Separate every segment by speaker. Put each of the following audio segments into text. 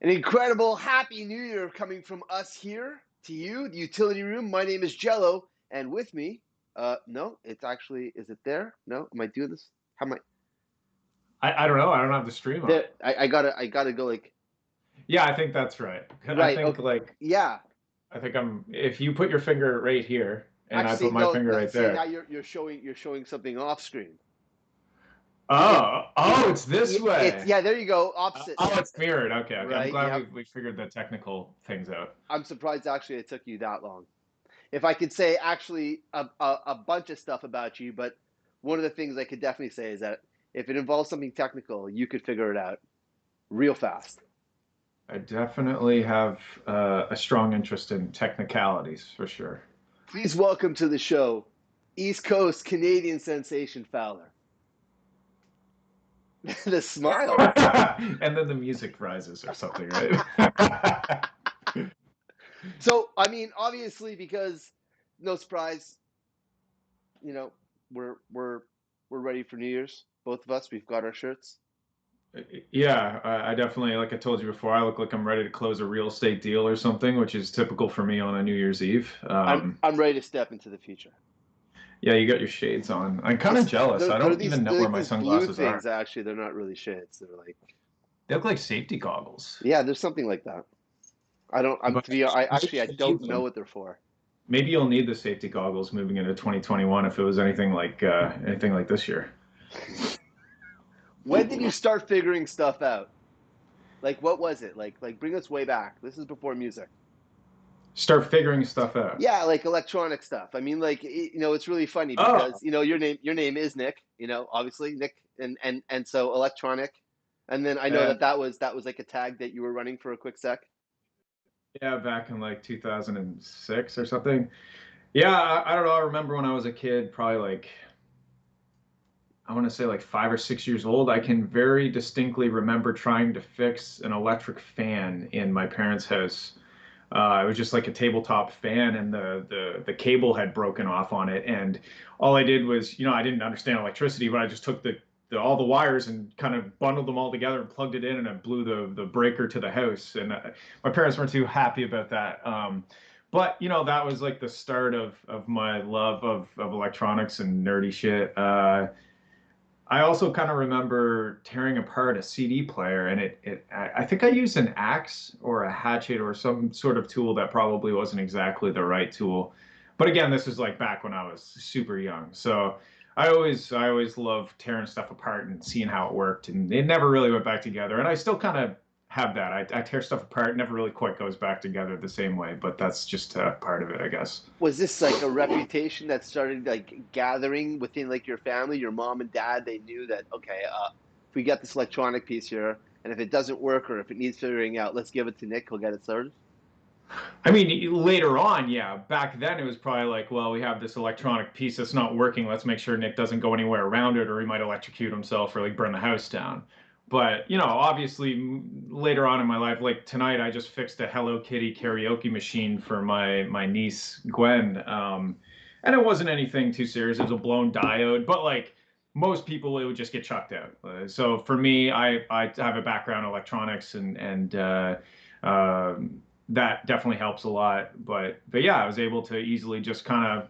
Speaker 1: An incredible Happy New Year coming from us here to you, the utility room. My name is JELO, and with me, no, it's actually, is it there? No, am I doing this? How am I?
Speaker 2: I don't know. I don't have the stream on.
Speaker 1: There, I gotta go like
Speaker 2: Yeah, I think that's right. I
Speaker 1: right.
Speaker 2: think
Speaker 1: Okay,
Speaker 2: like
Speaker 1: yeah.
Speaker 2: I think I'm if you put your finger right here and I
Speaker 1: Actually,
Speaker 2: put my
Speaker 1: no,
Speaker 2: finger
Speaker 1: no.
Speaker 2: right
Speaker 1: See, now
Speaker 2: there.
Speaker 1: you're showing something off screen. It,
Speaker 2: Oh, it's this
Speaker 1: it's
Speaker 2: way.
Speaker 1: yeah. There you go. Opposite.
Speaker 2: Oh, it's mirrored. Okay, okay. I'm
Speaker 1: Right.
Speaker 2: glad
Speaker 1: Yep.
Speaker 2: we figured the technical things out.
Speaker 1: I'm surprised actually it took you that long. If I could say actually a bunch of stuff about you, but one of the things I could definitely say is that if it involves something technical, you could figure it out real fast.
Speaker 2: I definitely have a strong interest in technicalities for sure.
Speaker 1: Please welcome to the show, East Coast Canadian sensation Fowler. The smile.
Speaker 2: And then the music rises or something, right?
Speaker 1: So, I mean, obviously, because no surprise, you know, we're we're we're ready for New Year's. Both of us, we've got our shirts.
Speaker 2: Yeah, I definitely, like I told you before, I look like I'm ready to close a real estate deal or something, which is typical for me on a New Year's Eve.
Speaker 1: I'm ready to step into the future.
Speaker 2: Yeah, you got your shades on. I'm kind of
Speaker 1: This
Speaker 2: jealous.
Speaker 1: they're,
Speaker 2: I
Speaker 1: they're
Speaker 2: don't
Speaker 1: these
Speaker 2: even know
Speaker 1: they're
Speaker 2: where
Speaker 1: like
Speaker 2: my
Speaker 1: these blue
Speaker 2: sunglasses
Speaker 1: things.
Speaker 2: are.
Speaker 1: Actually, they're not really shades. They're like
Speaker 2: They look like safety goggles,
Speaker 1: yeah, there's something like that. I don't. I'm
Speaker 2: but
Speaker 1: to be. I
Speaker 2: maybe
Speaker 1: actually I
Speaker 2: you'll need
Speaker 1: don't know
Speaker 2: them.
Speaker 1: what they're for.
Speaker 2: Maybe you'll need the safety goggles moving into 2021 if it was anything like this year.
Speaker 1: When did you start figuring stuff out? Like what was it? Bring us way back. This is before music.
Speaker 2: Start figuring stuff out.
Speaker 1: Yeah, like electronic stuff. I mean, it's really funny because
Speaker 2: Oh,
Speaker 1: your name is Nick. Obviously Nick, and so electronic. And then I know
Speaker 2: uh,
Speaker 1: that was like a tag that you were running for a quick sec.
Speaker 2: yeah, back in like 2006 or something. Yeah, I don't know. I remember when I was a kid, probably like I want to say like 5 or 6 years old, I can very distinctly remember trying to fix an electric fan in my parents' house. It was just like a tabletop fan, and the cable had broken off on it. And all I did was, I didn't understand electricity, but I just took all the wires and kind of bundled them all together and plugged it in, and it blew the breaker to the house. And my parents weren't too happy about that. But that was like the start of my love of electronics and nerdy shit. I also kind of remember tearing apart a CD player, and I think I used an axe or a hatchet or some sort of tool that probably wasn't exactly the right tool. But again, this is like back when I was super young. So I always loved tearing stuff apart and seeing how it worked, and it never really went back together. And I still kind of have that. I tear stuff apart, it never really quite goes back together the same way, but that's just part of it, I guess.
Speaker 1: Was this like a reputation that started like gathering within like your family, your mom and dad? They knew that okay, if we get this electronic piece here, and if it doesn't work or if it needs figuring out, let's give it to Nick. He'll get it started.
Speaker 2: I mean, later on, yeah. Back then, it was probably like, well, we have this electronic piece that's not working. Let's make sure Nick doesn't go anywhere around it, or he might electrocute himself or like burn the house down. But obviously, later on in my life, like tonight, I just fixed a Hello Kitty karaoke machine for my niece Gwen, and it wasn't anything too serious. It was a blown diode, but like most people, it would just get chucked out. So for me, I have a background in electronics and that definitely helps a lot. But yeah, I was able to easily just kind of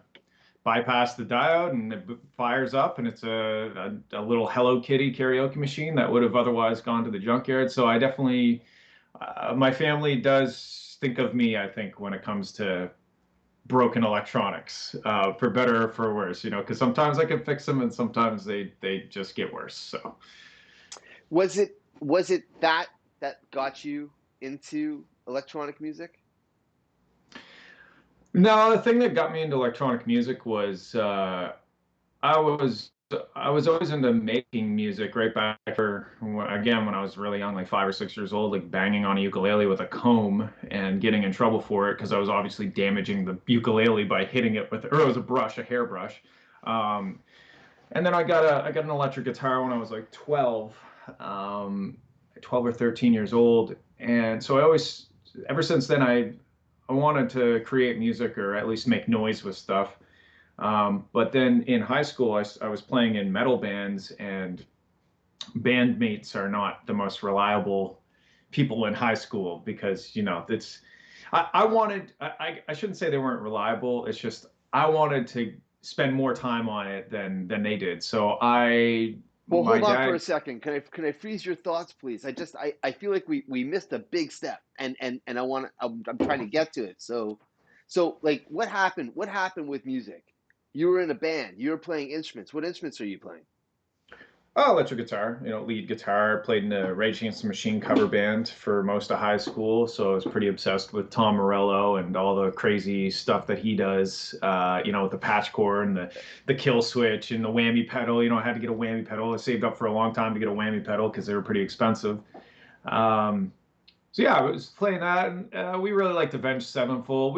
Speaker 2: bypass the diode, and it fires up, and it's a little Hello Kitty karaoke machine that would have otherwise gone to the junkyard. So I definitely, my family does think of me, I think, when it comes to broken electronics, for better or for worse, because sometimes I can fix them and sometimes they just get worse. So.
Speaker 1: Was it that got you into electronic music?
Speaker 2: No, the thing that got me into electronic music was I was I was always into making music right back again when I was really young, like 5 or 6 years old, like banging on a ukulele with a comb and getting in trouble for it because I was obviously damaging the ukulele by hitting it with, or it was a brush, a hairbrush. Um, and then I got an electric guitar when I was like 12, um, 12 or 13 years old, and so I always, ever since then, I wanted to create music or at least make noise with stuff. But then in high school, I was playing in metal bands, and bandmates are not the most reliable people in high school because, you know, I wanted, I shouldn't say they weren't reliable. It's just, I wanted to spend more time on it than they did. So
Speaker 1: Well,
Speaker 2: my
Speaker 1: hold on for a
Speaker 2: dad,
Speaker 1: second. Can I freeze your thoughts, please? I feel like we missed a big step, and I'm trying to get to it. So like what happened? What happened with music? You were in a band. You were playing instruments. What instruments are you playing?
Speaker 2: oh, electric guitar, you know, lead guitar, played in a Rage Against the Machine cover band for most of high school. So I was pretty obsessed with Tom Morello and all the crazy stuff that he does, you know, with the patch cord and the kill switch and the whammy pedal. You know, I had to get a whammy pedal. I saved up for a long time to get a whammy pedal because they were pretty expensive. Um, so yeah, I was playing that, and we really liked Avenged Sevenfold.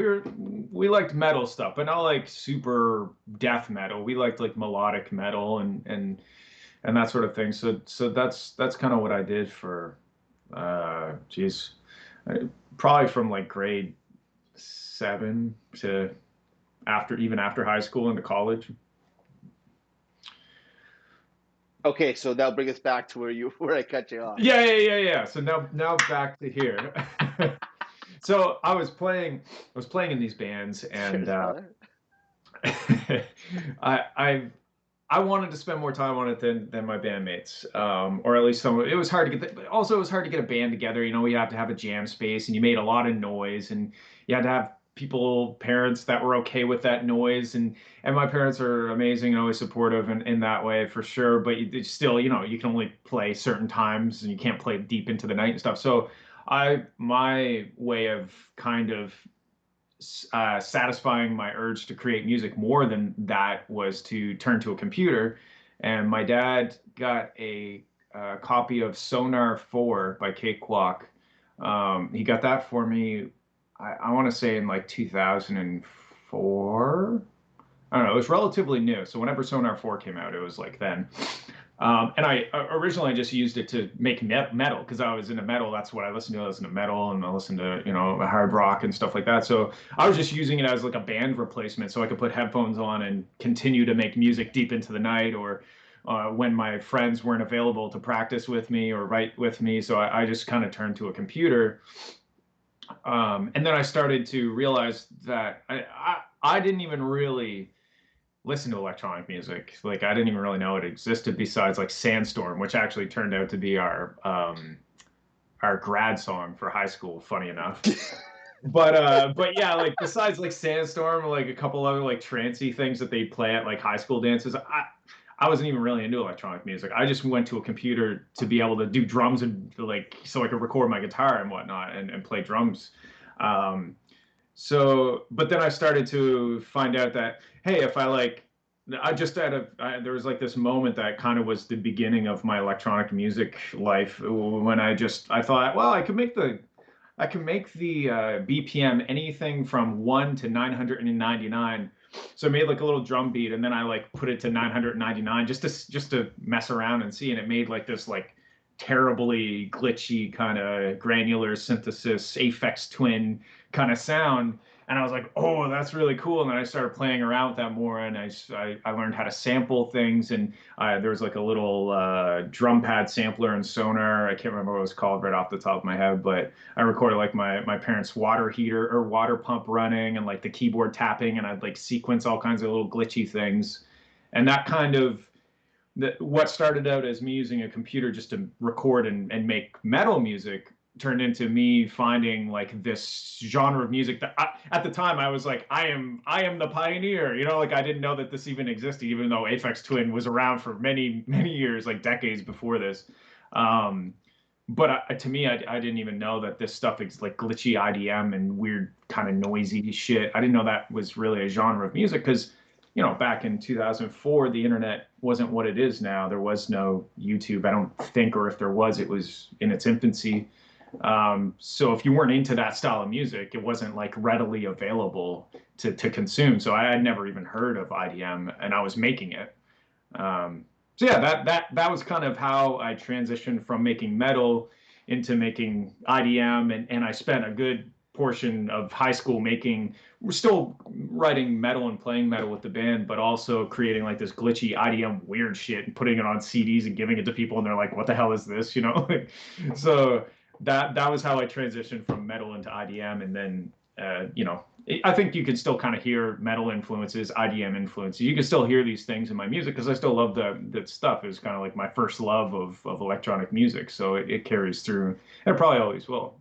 Speaker 2: We liked metal stuff, but not like super death metal. We liked like melodic metal and that sort of thing. So that's kind of what I did for, geez, probably from like grade 7 to even after high school into college.
Speaker 1: Okay, so that'll bring us back to where I cut you off.
Speaker 2: Yeah. So now back to here. So I was playing in these bands, and
Speaker 1: Cheers, brother.
Speaker 2: I I wanted to spend more time on it than my bandmates, or at least some. It was hard to get. Also, it was hard to get a band together. You know, you have to have a jam space, and you made a lot of noise, and you had to have people, parents that were okay with that noise, and my parents are amazing and always supportive in that way for sure. But it's still, you know, you can only play certain times, and you can't play deep into the night and stuff. So my way of kind of satisfying my urge to create music more than that was to turn to a computer. And my dad got a copy of Sonar 4 by Cakewalk. He got that for me, I want to say in like 2004. I don't know. It was relatively new. So whenever Sonar 4 came out, it was like then. And I originally just used it to make metal because I was into metal. That's what I listened to. I listened to metal and I listened to, you know, hard rock and stuff like that. So I was just using it as like a band replacement so I could put headphones on and continue to make music deep into the night or when my friends weren't available to practice with me or write with me. So I just kind of turned to a computer. And then I started to realize that I didn't even really listen to electronic music. Like I didn't even really know it existed besides like Sandstorm, which actually turned out to be our grad song for high school, funny enough. But yeah, like besides like Sandstorm, like a couple other like trancey things that they play at like high school dances, I wasn't even really into electronic music. I just went to a computer to be able to do drums and like so I could record my guitar and whatnot and play drums. Um, but then I started to find out that, hey, if I like, I just had there was like this moment that kind of was the beginning of my electronic music life when I thought, well, I can make the BPM anything from 1 to 999. So I made like a little drum beat and then I like put it to 999 just to mess around and see. And it made like this like terribly glitchy kind of granular synthesis, Aphex Twin kind of sound. And I was like, oh, that's really cool. And then I started playing around with that more, and I learned how to sample things. And there was like a little drum pad sampler in Sonar. I can't remember what it was called right off the top of my head, but I recorded like my parents' water heater or water pump running, and like the keyboard tapping, and I'd like sequence all kinds of little glitchy things. And that kind of what started out as me using a computer just to record and make metal music turned into me finding like this genre of music that at the time I was like, I am the pioneer, you know, like I didn't know that this even existed, even though Aphex Twin was around for many years, like decades before this. Um, but to me, I didn't even know that this stuff is like glitchy IDM and weird kind of noisy shit. I didn't know that was really a genre of music because, you know, back in 2004, the internet wasn't what it is now. There was no YouTube, I don't think, or if there was, it was in its infancy. So if you weren't into that style of music, it wasn't like readily available to consume. So I had never even heard of IDM, and I was making it. So yeah, that was kind of how I transitioned from making metal into making IDM, and I spent a good portion of high school making. We're still writing metal and playing metal with the band, but also creating like this glitchy IDM weird shit and putting it on CDs and giving it to people, and they're like, "What the hell is this?" You know. So that was how I transitioned from metal into IDM, and then you know, I think you can still kind of hear metal influences, IDM influences. You can still hear these things in my music because I still love that stuff. It was kind of like my first love of electronic music, so it carries through. And it probably always will.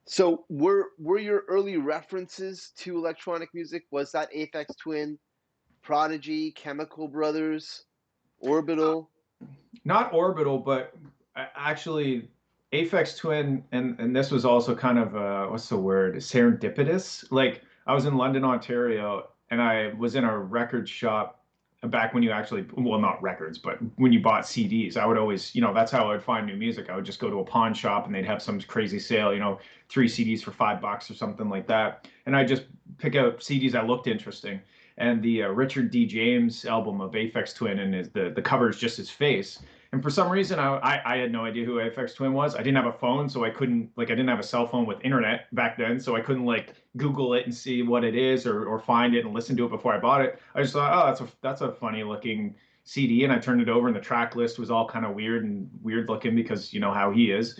Speaker 1: So were your early references to electronic music, was that Aphex Twin, Prodigy, Chemical Brothers, Orbital?
Speaker 2: Not orbital, but actually Aphex Twin, and this was also kind of what's the word? Serendipitous. Like I was in London, Ontario, and I was in a record shop back when you actually, well, not records, but when you bought CDs. I would always, that's how I would find new music. I would just go to a pawn shop and they'd have some crazy sale, 3 CDs for $5 or something like that. And I just pick out CDs that looked interesting. And the Richard D. James album of Aphex Twin, and the cover is just his face. And for some reason, I had no idea who Aphex Twin was. I didn't have a phone, so I couldn't, like, I didn't have a cell phone with internet back then, so I couldn't, like, Google it and see what it is, or find it and listen to it before I bought it. I just thought, oh, that's a funny looking CD, and I turned it over, and the track list was all kind of weird looking because you know how he is.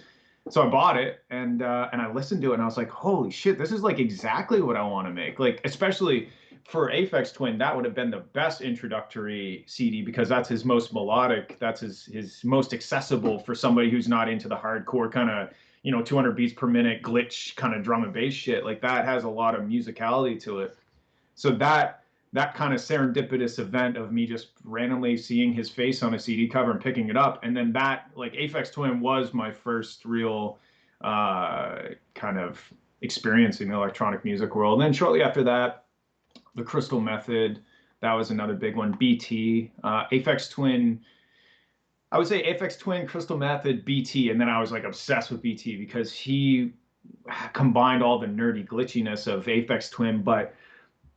Speaker 2: So I bought it, and I listened to it, and I was like, holy shit, this is like exactly what I want to make. Like, especially for Aphex Twin, that would have been the best introductory CD because that's his most melodic, that's his most accessible for somebody who's not into the hardcore kind of 200 beats per minute glitch kind of drum and bass shit. Like that has a lot of musicality to it. So that kind of serendipitous event of me just randomly seeing his face on a CD cover and picking it up, and then that, like, Aphex Twin was my first real kind of experience in the electronic music world. And then shortly after that, the Crystal Method, that was another big one. BT, Aphex Twin. I would say Aphex Twin, Crystal Method, BT, and then I was like obsessed with BT because he combined all the nerdy glitchiness of Aphex Twin, but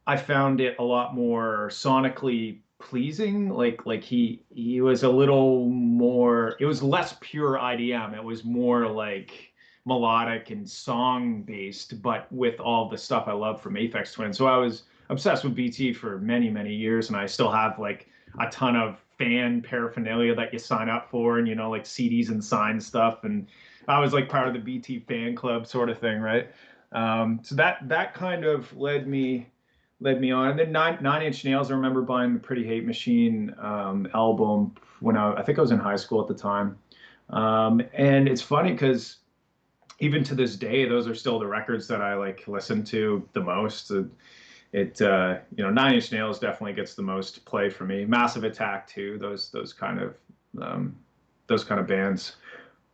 Speaker 2: I found it a lot more sonically pleasing. Like he was a little more. It was less pure IDM. It was more like melodic and song based, but with all the stuff I love from Aphex Twin. So I was obsessed with BT for many years, and I still have like a ton of fan paraphernalia that you sign up for, and like CDs and signed stuff. And I was like part of the BT fan club sort of thing, right? So that kind of led me on. And then Nine Inch Nails, I remember buying the Pretty Hate Machine album when I think I was in high school at the time. And it's funny because even to this day, those are still the records that I like listen to the most. Nine Inch Nails definitely gets the most play for me. Massive Attack too. Um, those kind of bands.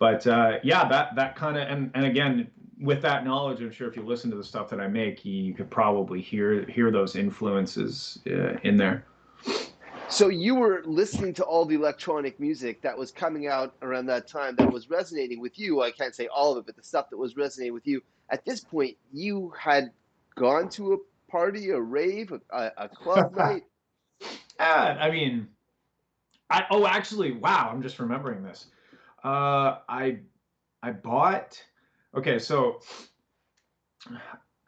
Speaker 2: But yeah, that kind of, and again, with that knowledge, I'm sure if you listen to the stuff that I make, you could probably hear those influences in there.
Speaker 1: So you were listening to all the electronic music that was coming out around that time that was resonating with you. I can't say all of it, but the stuff that was resonating with you. At this point, you had gone to a party, a rave, a club night.
Speaker 2: I mean, actually, wow, I'm just remembering this. I bought. Okay, so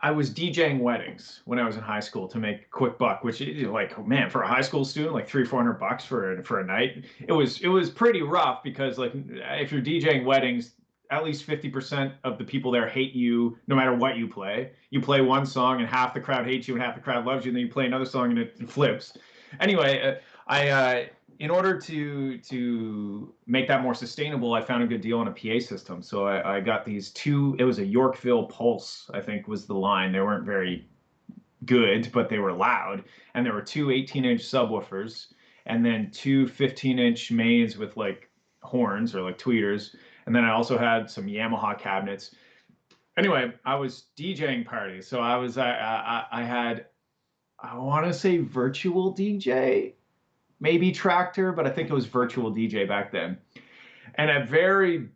Speaker 2: I was DJing weddings when I was in high school to make a quick buck, which is like, man, for a high school student, like 300-400 bucks for a night. It was pretty rough because, like, if you're DJing weddings, at least 50% of the people there hate you no matter what you play. You play one song and half the crowd hates you and half the crowd loves you, and then you play another song and it flips. Anyway, in order to make that more sustainable, I found a good deal on a PA system. So I got these two. It was a Yorkville Pulse, I think was the line. They weren't very good, but they were loud. And there were two 18-inch subwoofers, and then two 15-inch mains with like horns or like tweeters. And then I also had some Yamaha cabinets. Anyway, I was DJing parties, so I had, I want to say, virtual DJ, maybe Tractor, but I think it was virtual DJ back then, and a very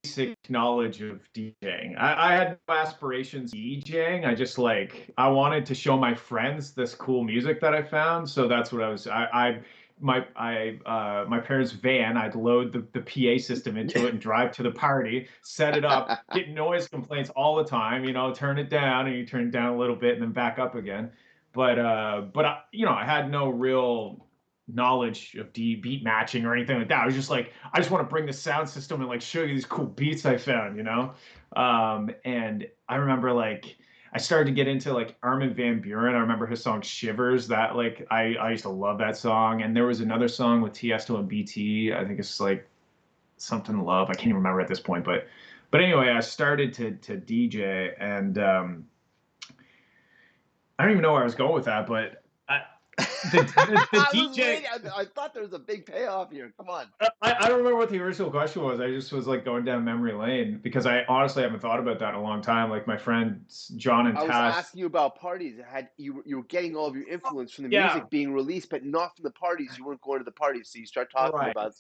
Speaker 2: basic knowledge of DJing. I had no aspirations DJing. I just, like, I wanted to show my friends this cool music that I found. So that's what I was. My parents' van. I'd load the PA system into it and drive to the party, set it up, get noise complaints all the time. Turn it down, and you turn it down a little bit and then back up again. But I had no real knowledge of D beat matching or anything like that. I was just like, I just want to bring the sound system and like show you these cool beats I found, you know? And I remember like I started to get into like Armin van Buuren. I remember his song Shivers. That like I used to love that song. And there was another song with Tiesto and BT. I think it's like something Love. I can't even remember at this point, but anyway, I started to DJ, and I don't even know where I was going with that, but the
Speaker 1: I was
Speaker 2: DJ.
Speaker 1: waiting. I thought there was a big payoff here. Come on.
Speaker 2: I don't remember what the original question was. I just was like going down memory lane because I honestly haven't thought about that in a long time. Like my friends John and
Speaker 1: I was
Speaker 2: Taz.
Speaker 1: asking you about parties. You were getting all of your influence from the
Speaker 2: Yeah,
Speaker 1: music being released, but not from the parties. You weren't going to the parties, so you start talking
Speaker 2: right.
Speaker 1: about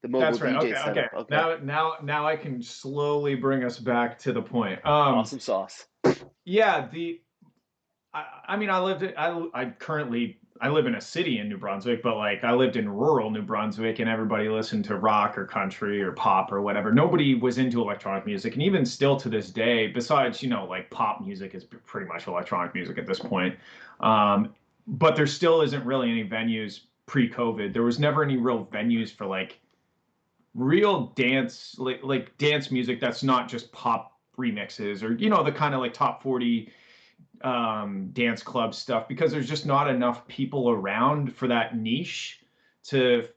Speaker 1: the mobile
Speaker 2: That's right.
Speaker 1: DJ
Speaker 2: Okay, okay.
Speaker 1: setup. Okay,
Speaker 2: Now I can slowly bring us back to the point.
Speaker 1: awesome sauce.
Speaker 2: Yeah, I mean, I currently I live in a city in New Brunswick, but like I lived in rural New Brunswick, and everybody listened to rock or country or pop or whatever. Nobody was into electronic music, and even still to this day, besides like pop music is pretty much electronic music at this point. But there still isn't really any venues pre-COVID. There was never any real venues for like real dance, like dance music that's not just pop remixes or the kind of like top 40 dance club stuff, because there's just not enough people around for that niche to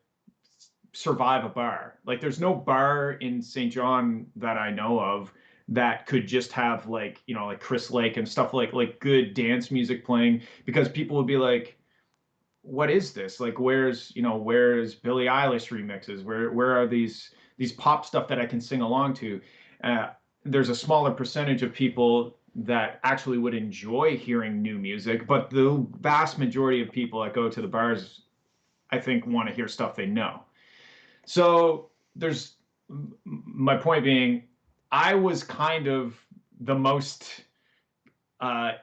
Speaker 2: survive a bar. Like there's no bar in St. John that I know of that could just have like, like Chris Lake and stuff, like good dance music playing, because people would be like, what is this? Like where's Billie Eilish remixes? Where are these pop stuff that I can sing along to? Uh, there's a smaller percentage of people that actually would enjoy hearing new music, but the vast majority of people that go to the bars, I think, want to hear stuff they know. So there's my point being, I was kind of the most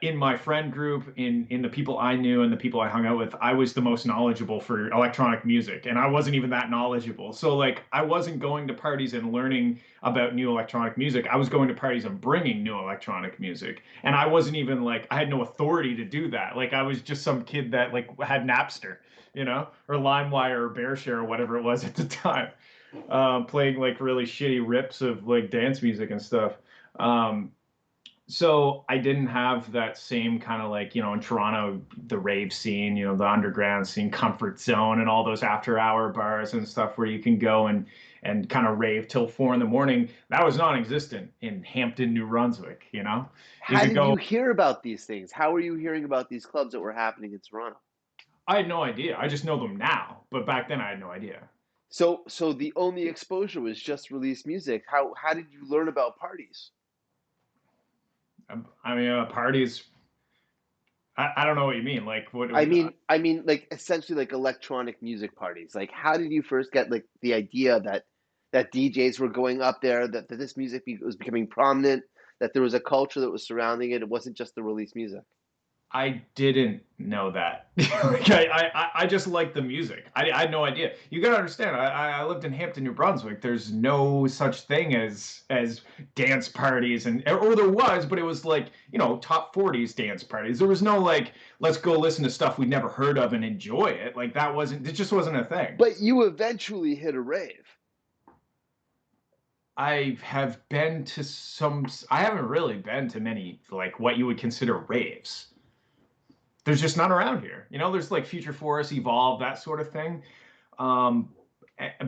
Speaker 2: in my friend group, in the people I knew and the people I hung out with, I was the most knowledgeable for electronic music, and I wasn't even that knowledgeable. So like, I wasn't going to parties and learning about new electronic music. I was going to parties and bringing new electronic music, and I wasn't even like, I had no authority to do that. Like, I was just some kid that like had Napster, or LimeWire or BearShare or whatever it was at the time, playing like really shitty rips of like dance music and stuff. Um, so I didn't have that same kind of like, in Toronto, the rave scene, the underground scene, Comfort Zone, and all those after hour bars and stuff where you can go and kind of rave till 4 in the morning. That was non-existent in Hampton, New Brunswick, You
Speaker 1: How
Speaker 2: could
Speaker 1: did you
Speaker 2: go.
Speaker 1: hear about these things? How were you hearing about these clubs that were happening in Toronto?
Speaker 2: I had no idea. I just know them now, but back then I had no idea.
Speaker 1: So the only exposure was just released music. How did you learn about parties?
Speaker 2: I mean, parties. I don't know what you mean. Like what?
Speaker 1: I mean, like essentially like electronic music parties. Like, how did you first get like the idea that DJs were going up there, that this music was becoming prominent, that there was a culture that was surrounding it? It wasn't just the release music.
Speaker 2: I didn't know that. Like, I just liked the music. I had no idea. You gotta understand. I lived in Hampton, New Brunswick. There's no such thing as dance parties, or there was, but it was like top 40s dance parties. There was no like, let's go listen to stuff we'd never heard of and enjoy it. Like that wasn't. It just wasn't a thing.
Speaker 1: But you eventually hit a rave.
Speaker 2: I have been to some. I haven't really been to many like what you would consider raves. There's just none around here. There's like Future Forest, Evolve, that sort of thing. Um,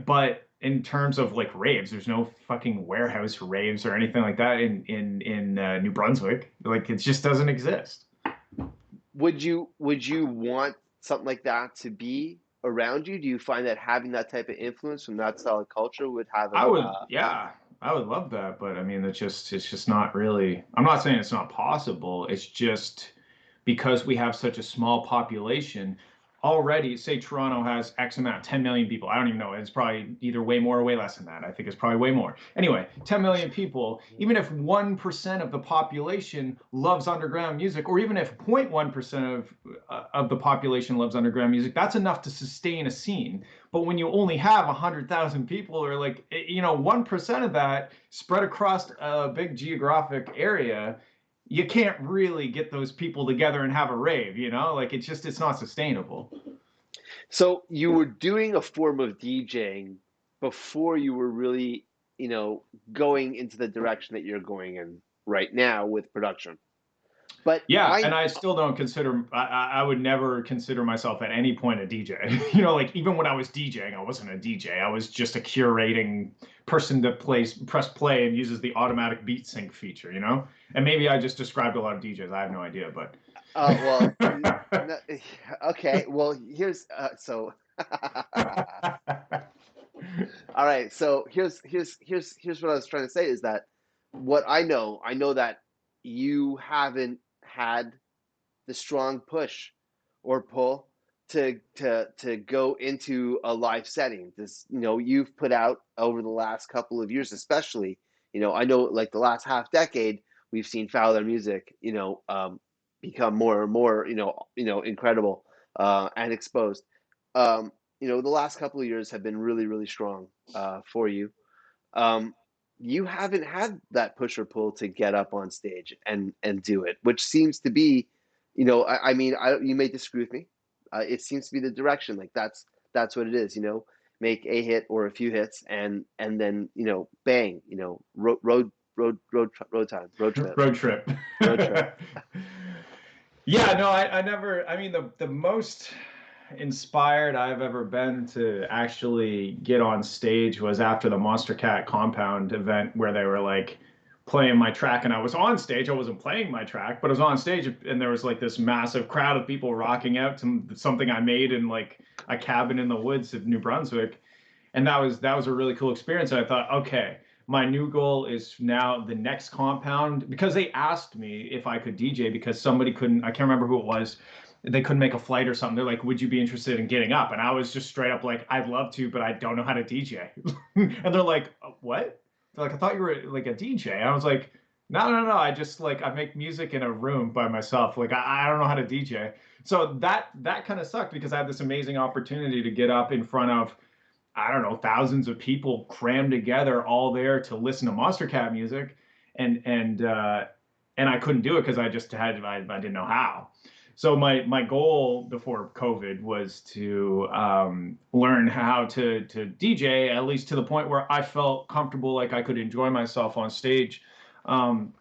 Speaker 2: but in terms of like raves, there's no fucking warehouse raves or anything like that in New Brunswick. Like it just doesn't exist.
Speaker 1: Would you want something like that to be around you? Do you find that having that type of influence from that style of culture would have
Speaker 2: I would, yeah, I would love that, but I mean, it's just not really. I'm not saying it's not possible. It's just because we have such a small population already. Say Toronto has X amount, 10 million people. I don't even know. It's probably either way more or way less than that. I think it's probably way more. Anyway, 10 million people. Even if 1% of the population loves underground music, or even if 0.1% of the population loves underground music, that's enough to sustain a scene. But when you only have 100,000 people, or like 1% of that spread across a big geographic area, you can't really get those people together and have a rave, like it's not sustainable.
Speaker 1: So you were doing a form of DJing before you were really, going into the direction that you're going in right now with production. But
Speaker 2: Yeah, and
Speaker 1: I,
Speaker 2: I still don't consider I would never consider myself at any point a DJ. You know, like even when I was DJing, I wasn't a DJ. I was just a curating person that press play and uses the automatic beat sync feature, you know? And maybe I just described a lot of DJs. I have no idea, but
Speaker 1: well, okay. Well, here's so. All right. So here's what I was trying to say is that what I know that you haven't had the strong push or pull to go into a live setting. This, you've put out over the last couple of years, especially, I know like the last half decade, we've seen Fowler music, become more and more, incredible and exposed. The last couple of years have been really, really strong for you. Um, you haven't had that push or pull to get up on stage and do it, which seems to be, I mean, you may disagree with me. It seems to be the direction. Like that's what it is. Make a hit or a few hits, and then bang. Road time, road trip,
Speaker 2: road trip.
Speaker 1: road trip.
Speaker 2: Yeah, no, I never, I mean, the most inspired I've ever been to actually get on stage was after the Monster Cat Compound event where they were like playing my track and I was on stage. I wasn't playing my track, but I was on stage and there was like this massive crowd of people rocking out to something I made in like a cabin in the woods of New Brunswick. And that was a really cool experience. And I thought, okay, my new goal is now the next compound because they asked me if I could DJ because somebody couldn't, I can't remember who it was. They couldn't make a flight or something. They're like, would you be interested in getting up? And I was just straight up like, I'd love to, but I don't know how to DJ. And they're like, what? They're like, I thought you were like a DJ. And I was like, no, no, no. I just like I make music in a room by myself. Like I don't know how to DJ. So that kind of sucked because I had this amazing opportunity to get up in front of I don't know, thousands of people crammed together all there to listen to Monster Cat music, and and uh, and I couldn't do it because I didn't know how. So my goal before COVID was to learn how to DJ at least to the point where I felt comfortable, like I could enjoy myself on stage. Um,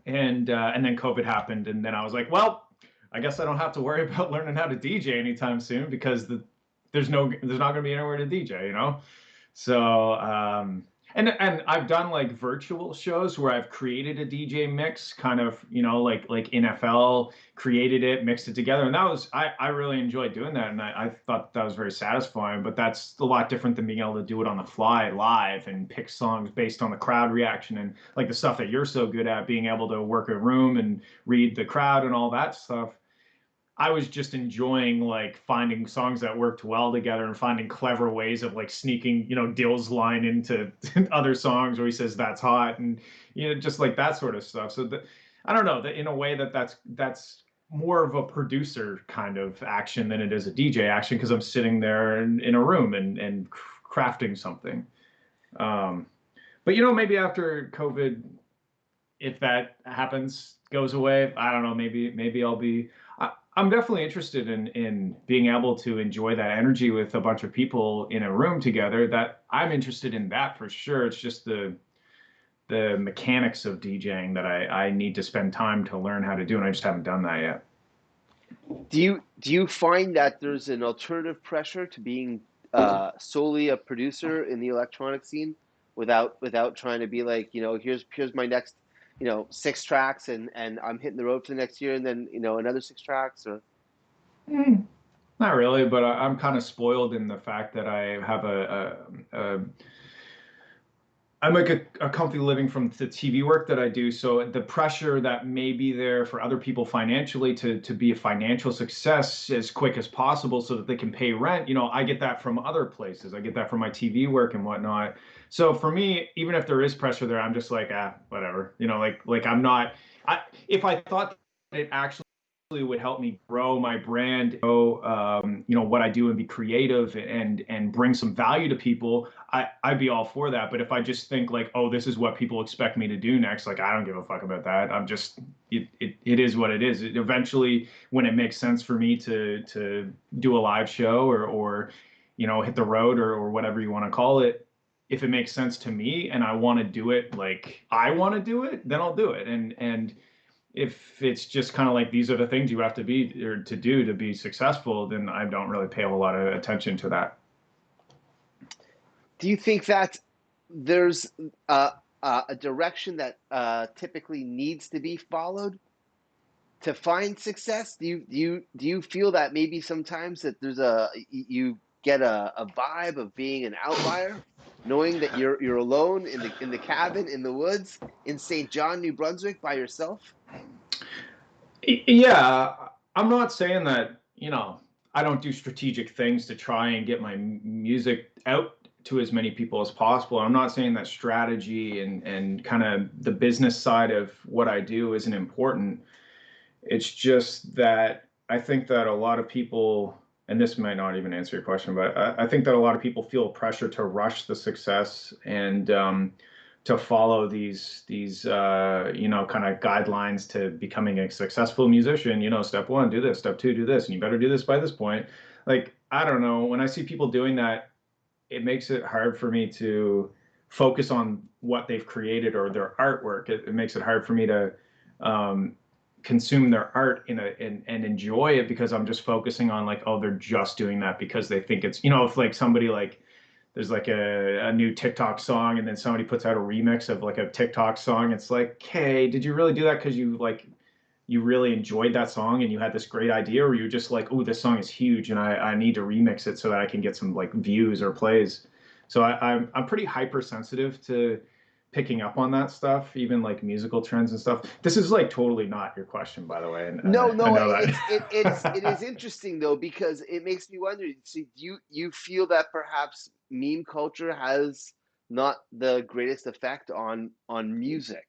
Speaker 2: and then COVID happened, and then I was like, well, I guess I don't have to worry about learning how to DJ anytime soon because there's not going to be anywhere to DJ, you know. So and I've done like virtual shows where I've created a DJ mix, kind of like NFL created it, mixed it together, and that was I really enjoyed doing that, and I thought that was very satisfying. But that's a lot different than being able to do it on the fly live and pick songs based on the crowd reaction and like the stuff that you're so good at, being able to work a room and read the crowd and all that stuff. I was just enjoying like finding songs that worked well together and finding clever ways of like sneaking, Dill's line into other songs where he says that's hot and just like that sort of stuff. So I don't know that in a way that's more of a producer kind of action than it is a DJ action because I'm sitting there in a room and crafting something. Um, but maybe after COVID, if that happens, goes away, I don't know. Maybe I'll be. I'm definitely interested in being able to enjoy that energy with a bunch of people in a room together. That I'm interested in that for sure. It's just the mechanics of DJing that I need to spend time to learn how to do, and I just haven't done that yet.
Speaker 1: Do you find that there's an alternative pressure to being solely a producer in the electronic scene without trying to be like, here's my next, six tracks and I'm hitting the road for the next year and then, another six tracks or
Speaker 2: Mm, Not really, but I'm kind of spoiled in the fact that I have a I make a comfy living from the TV work that I do. So the pressure that may be there for other people financially to be a financial success as quick as possible so that they can pay rent, I get that from other places. I get that from my TV work and whatnot. So for me, even if there is pressure there, I'm just like, whatever. Like I'm not. If I thought it actually would help me grow my brand, grow, you know, what I do and be creative and bring some value to people, I'd be all for that. But if I just think like, oh, this is what people expect me to do next, like I don't give a fuck about that. I'm just it is what it is. Eventually, when it makes sense for me to do a live show or you know, hit the road or whatever you want to call it, if it makes sense to me and I want to do it like I want to do it, then I'll do it. And if it's just kind of like these are the things you have to be or to do to be successful, then I don't really pay a whole lot of attention to that.
Speaker 1: Do you think that there's a direction that typically needs to be followed to find success? Do you feel that maybe sometimes that there's you get a vibe of being an outlier, knowing that you're alone in the cabin in the woods in St. John, New Brunswick by yourself?
Speaker 2: Yeah, I'm not saying that, you know, I don't do strategic things to try and get my music out to as many people as possible. I'm not saying that strategy and kind of the business side of what I do isn't important. It's just that I think that a lot of people, and this might not even answer your question, but I think that a lot of people feel pressure to rush the success and to follow these you know, kind of guidelines to becoming a successful musician. You know, step one, do this. Step two, do this, and you better do this by this point. Like, I don't know. When I see people doing that, it makes it hard for me to focus on what they've created or their artwork. It makes it hard for me to um, consume their art and enjoy it because I'm just focusing on like, oh, they're just doing that because they think it's, you know, if like somebody like there's like a new TikTok song and then somebody puts out a remix of like a TikTok song, it's like, hey, did you really do that because you like you really enjoyed that song and you had this great idea, or you just like, oh, this song is huge and I need to remix it so that I can get some like views or plays. So I'm pretty hypersensitive to picking up on that stuff, even like musical trends and stuff. This is like totally not your question, by the way, and
Speaker 1: No,
Speaker 2: I
Speaker 1: no,
Speaker 2: know
Speaker 1: it
Speaker 2: that.
Speaker 1: is interesting though because it makes me wonder. See, do you feel that perhaps meme culture has not the greatest effect on music?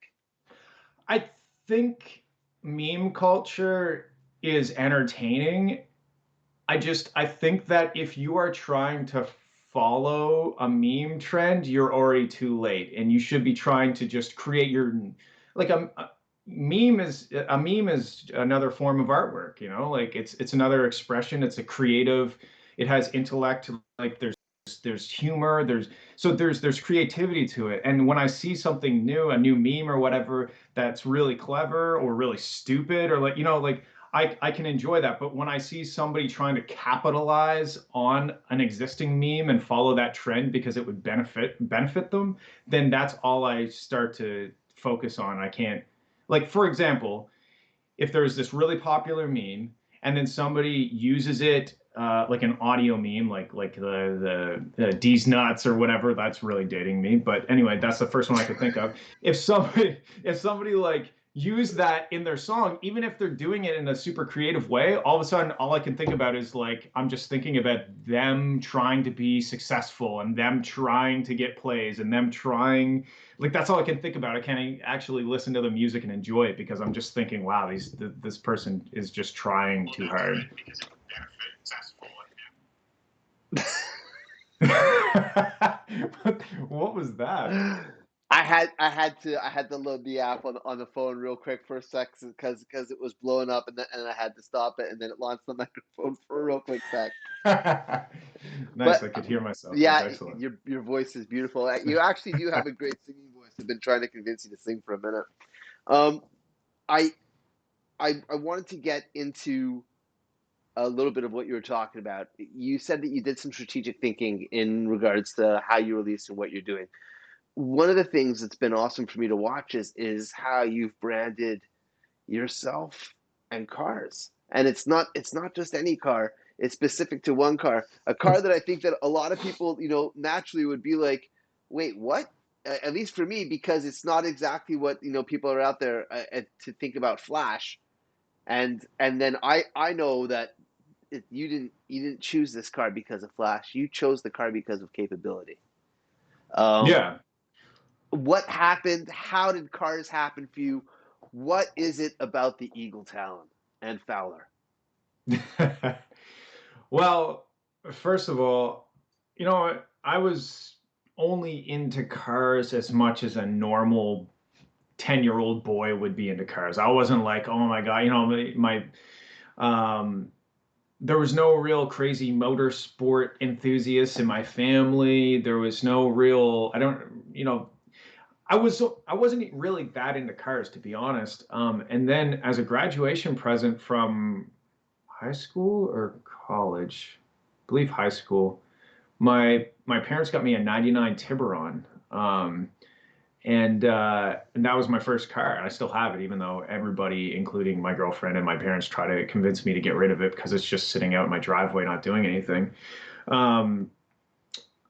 Speaker 2: I think meme culture is entertaining. I think that if you are trying to follow a meme trend, you're already too late, and you should be trying to just create your like a meme is another form of artwork, you know, like it's another expression. It's a creative. It has intellect. Like there's humor. There's creativity to it. And when I see something new, a new meme or whatever that's really clever or really stupid or like you know like I can enjoy that. But when I see somebody trying to capitalize on an existing meme and follow that trend because it would benefit them, then that's all I start to focus on. I can't like for example, if there's this really popular meme and then somebody uses it like an audio meme, like the D's nuts or whatever. That's really dating me, but anyway, that's the first one I could think of. If somebody like use that in their song, even if they're doing it in a super creative way, all of a sudden all I can think about is like I'm just thinking about them trying to be successful and them trying to get plays and them trying like that's all I can think about. I can't actually listen to the music and enjoy it because I'm just thinking, wow, this person is just trying too hard. What was that?
Speaker 1: I had to load the app on the phone real quick for a sec because it was blowing up and I had to stop it and then it launched the microphone for a real quick sec.
Speaker 2: Nice,
Speaker 1: But
Speaker 2: I could hear myself. It was
Speaker 1: yeah,
Speaker 2: excellent.
Speaker 1: your voice is beautiful. You actually do have a great singing voice. I've been trying to convince you to sing for a minute. Um, I I wanted to get into a little bit of what you were talking about. You said that you did some strategic thinking in regards to how you release and what you're doing. One of the things that's been awesome for me to watch is how you've branded yourself and cars. And it's not just any car. It's specific to one car. A car that I think that a lot of people, naturally would be like, "Wait, what?" At least for me, because it's not exactly what, people are out there to think about Flash. And then I know that you didn't choose this car because of Flash. You chose the car because of capability. Um,
Speaker 2: Yeah.
Speaker 1: what happened? How did cars happen for you? What is it about the Eagle Talon? and Fowler?
Speaker 2: Well, first of all, I was only into cars as much as a normal 10-year-old boy would be into cars. I wasn't like, oh my God, um, there was no real crazy motorsport enthusiasts in my family. There was no real, I don't, I wasn't really that into cars, to be honest. And then as a graduation present from high school or college, I believe high school, my parents got me a '99 Tiburon. And that was my first car, and I still have it, even though everybody, including my girlfriend and my parents, try to convince me to get rid of it because it's just sitting out in my driveway, not doing anything. Um,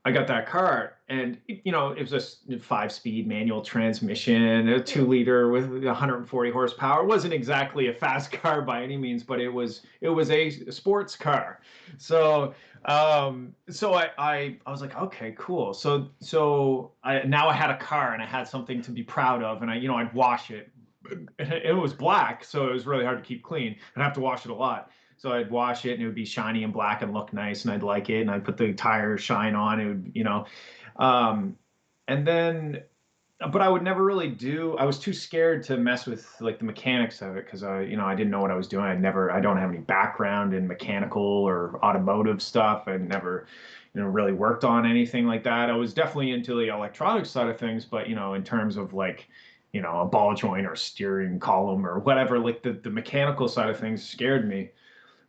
Speaker 2: I got that car, and it was a 5-speed manual transmission, a 2-liter with 140 horsepower. It wasn't exactly a fast car by any means, but it was a sports car. So was like, okay, cool. Now I had a car and I had something to be proud of, and I'd wash it. It was black, so it was really hard to keep clean. I'd have to wash it a lot. So I'd wash it and it would be shiny and black and look nice and I'd like it. And I'd put the tire shine on. It would, um, and then, but I would never really I was too scared to mess with like the mechanics of it because I didn't know what I was doing. I don't have any background in mechanical or automotive stuff. I never, really worked on anything like that. I was definitely into the electronics side of things, but, in terms of like, a ball joint or steering column or whatever, like the mechanical side of things scared me.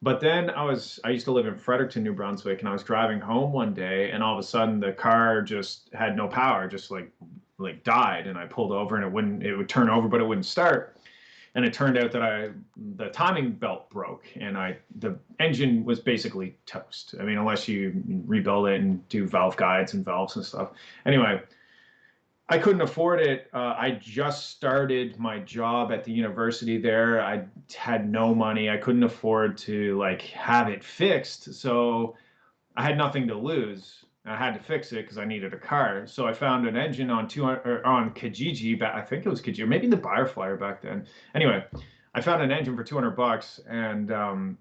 Speaker 2: But then I used to live in Fredericton, New Brunswick, and I was driving home one day, and all of a sudden the car just had no power, just like died, and I pulled over, and it would turn over, but it wouldn't start. And it turned out that the timing belt broke, and the engine was basically toast. I mean, unless you rebuild it and do valve guides and valves and stuff. Anyway, I couldn't afford it. I just started my job at the university there. I had no money. I couldn't afford to like have it fixed. So I had nothing to lose. I had to fix it because I needed a car. So I found an engine on 200 or on Kijiji. I think it was Kijiji, or maybe the Fireflyer back then. Anyway, I found an engine for $200, and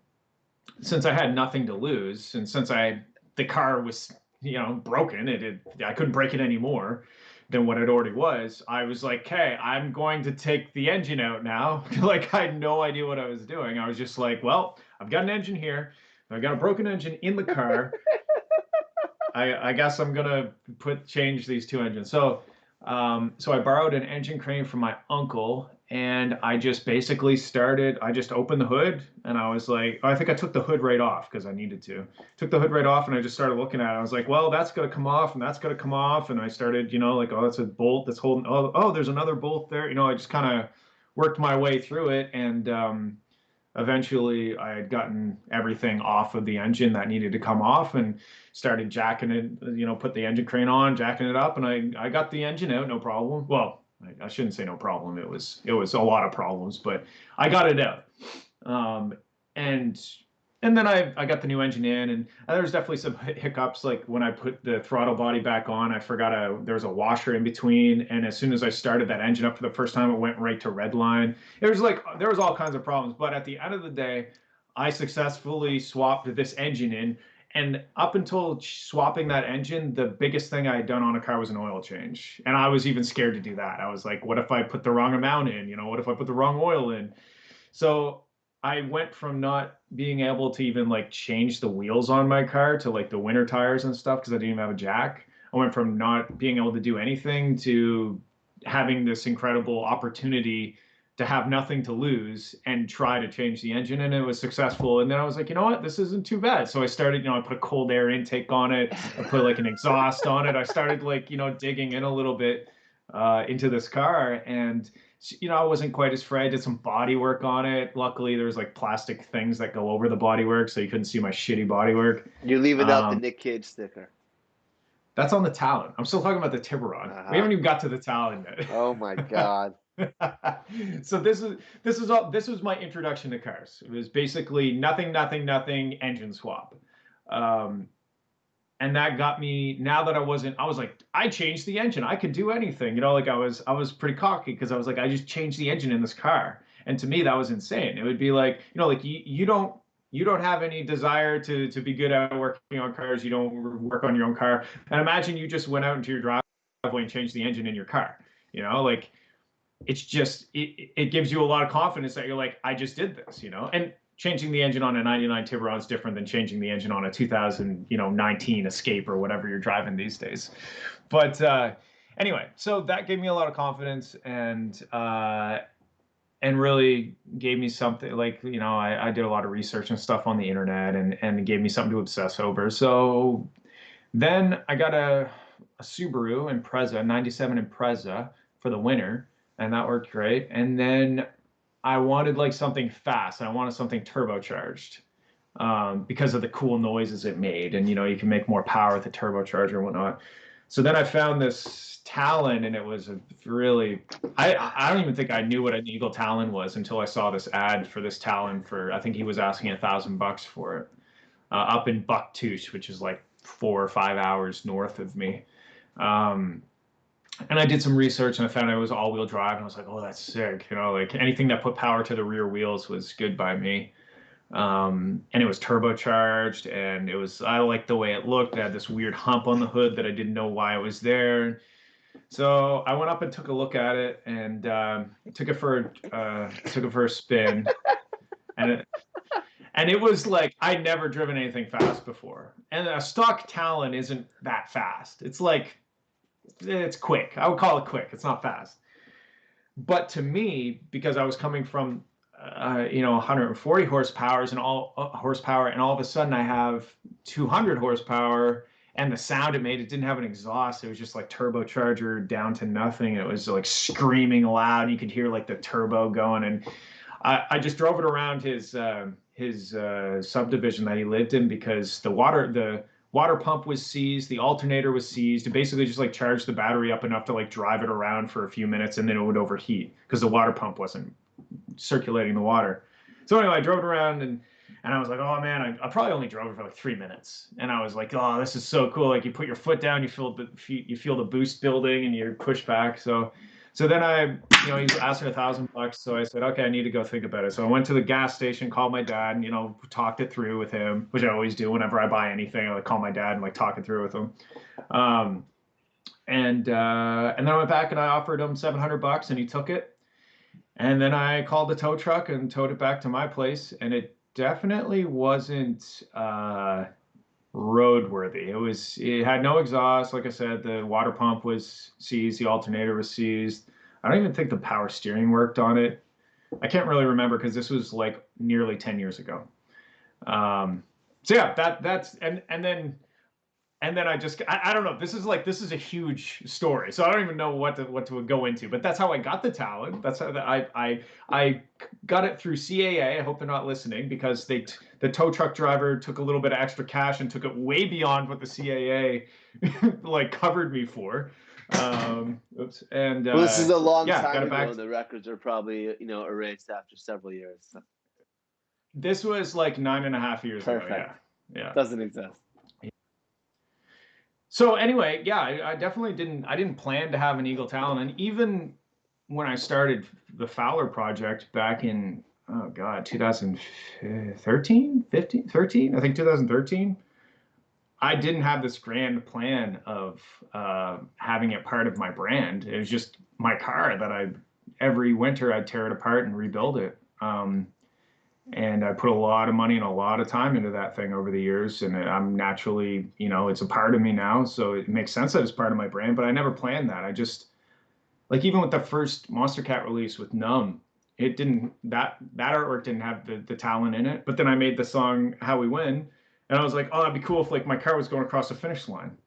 Speaker 2: since I had nothing to lose, and since the car was broken, I couldn't break it anymore than what it already was. I was like, "Okay, I'm going to take the engine out now." Like I had no idea what I was doing. I was just like, "Well, I've got an engine here. I've got a broken engine in the car. I guess I'm gonna change these two engines." So I borrowed an engine crane from my uncle, and I just basically started. I just opened the hood, and I was like, I think I took the hood right off because I needed to. Took the hood right off, and I just started looking at it. I was like, well, that's gonna come off, and that's gonna come off, and I started, like, oh, that's a bolt that's holding. Oh, there's another bolt there. I just kind of worked my way through it, and eventually I had gotten everything off of the engine that needed to come off and started jacking it, put the engine crane on, jacking it up, and I got the engine out, no problem. Well, I shouldn't say no problem. It was a lot of problems, but I got it out. Um, and and then I got the new engine in, and there was definitely some hiccups. Like when I put the throttle body back on, I forgot there was a washer in between, and as soon as I started that engine up for the first time, it went right to red line. It was like there was all kinds of problems, but at the end of the day, I successfully swapped this engine in. And up until swapping that engine, the biggest thing I had done on a car was an oil change. And I was even scared to do that. I was like, what if I put the wrong amount in? What if I put the wrong oil in? So I went from not being able to even like change the wheels on my car to like the winter tires and stuff because I didn't even have a jack. I went from not being able to do anything to having this incredible opportunity to have nothing to lose and try to change the engine, and it was successful. And then I was like, you know what, this isn't too bad. So I started, I put a cold air intake on it. I put like an exhaust on it. I started like, digging in a little bit into this car, and I wasn't quite as afraid. I did some body work on it. Luckily, there's like plastic things that go over the body work, so you couldn't see my shitty body work.
Speaker 1: You're leaving out the
Speaker 2: Um,
Speaker 1: Nick Cage sticker.
Speaker 2: that's on the Talon. I'm still talking about the Tiburon. We
Speaker 1: Uh-huh.
Speaker 2: haven't even got to the Talon
Speaker 1: Oh my
Speaker 2: yet.
Speaker 1: God.
Speaker 2: So this was my introduction to cars. It was basically nothing, nothing, nothing, engine swap. Um, and that got me, now that I was like, I changed the engine. I could do anything. Like I was pretty cocky because I was like, I just changed the engine in this car. And to me, that was insane. It would be like, like you don't have any desire to be good at working on cars. You don't work on your own car. And imagine you just went out into your driveway and changed the engine in your car. Like it's just it gives you a lot of confidence that you're like, I just did this. And changing the engine on a 99 Tiburon is different than changing the engine on a 2019 Escape or whatever you're driving these days. But anyway, so that gave me a lot of confidence and really gave me something like, I did a lot of research and stuff on the internet and it gave me something to obsess over. So then I got a Subaru Impreza, 97 Impreza for the winter, and that worked great. And then I wanted like something fast and I wanted something turbocharged because of the cool noises it made. And, you can make more power with a turbocharger and whatnot. So then I found this Talon, and it was a really, I don't even think I knew what an Eagle Talon was until I saw this ad for this Talon for, I think he was asking $1,000 for it, up in Bucktouche, which is like 4 or 5 hours north of me. And I did some research and I found it was all-wheel drive, and I was like, oh, that's sick. Like anything that put power to the rear wheels was good by me. And it was turbocharged, and I liked the way it looked. It had this weird hump on the hood that I didn't know why it was there. So I went up and took a look at it and took it for a spin, and it was like I'd never driven anything fast before. And a stock Talon isn't that fast. It's quick. I would call it quick. It's not fast. But to me, because I was coming from 140 horsepower and all of a sudden I have 200 horsepower, and the sound it made, it didn't have an exhaust. It was just like turbocharger down to nothing. It was like screaming loud. You could hear like the turbo going, and I just drove it around his subdivision that he lived in because the water pump was seized, the alternator was seized. It basically just like charged the battery up enough to like drive it around for a few minutes, and then it would overheat because the water pump wasn't circulating the water. So anyway, I drove it around and I was like, oh man, I probably only drove it for like 3 minutes, and I was like, oh, this is so cool. Like you put your foot down, you feel the boost building, and you push back. So then he asked me $1,000. So I said, okay, I need to go think about it. So I went to the gas station, called my dad, and, talked it through with him, which I always do whenever I buy anything. I like call my dad and like talk it through with him. And then I went back and I offered him $700 and he took it. And then I called the tow truck and towed it back to my place. And it definitely wasn't, roadworthy. It had no exhaust. Like I said, the water pump was seized, the alternator was seized. I don't even think the power steering worked on it. I can't really remember because this was like nearly 10 years ago. So yeah, that's and then I don't know. This is a huge story, so I don't even know what to go into. But that's how I got the Talon. That's how I got it through CAA. I hope they're not listening because the tow truck driver took a little bit of extra cash and took it way beyond what the CAA like covered me for. Oops. And
Speaker 1: Well, this is a long
Speaker 2: yeah, got
Speaker 1: time
Speaker 2: it
Speaker 1: ago,
Speaker 2: back.
Speaker 1: and the records are probably erased after several years. So.
Speaker 2: This was like 9.5 years ago.
Speaker 1: Perfect.
Speaker 2: Yeah.
Speaker 1: Doesn't exist.
Speaker 2: So anyway, yeah, I definitely didn't plan to have an Eagle Talon, and even when I started the Fowler project back in, oh God, 2013, 15, 13, I think 2013, I didn't have this grand plan of having it part of my brand. It was just my car that every winter I'd tear it apart and rebuild it. And I put a lot of money and a lot of time into that thing over the years. And I'm naturally, it's a part of me now. So it makes sense that it's part of my brand, but I never planned that. I just, like, even with the first Monster Cat release with Numb, that artwork didn't have the Talon in it. But then I made the song How We Win. And I was like, oh, that'd be cool if like my car was going across the finish line.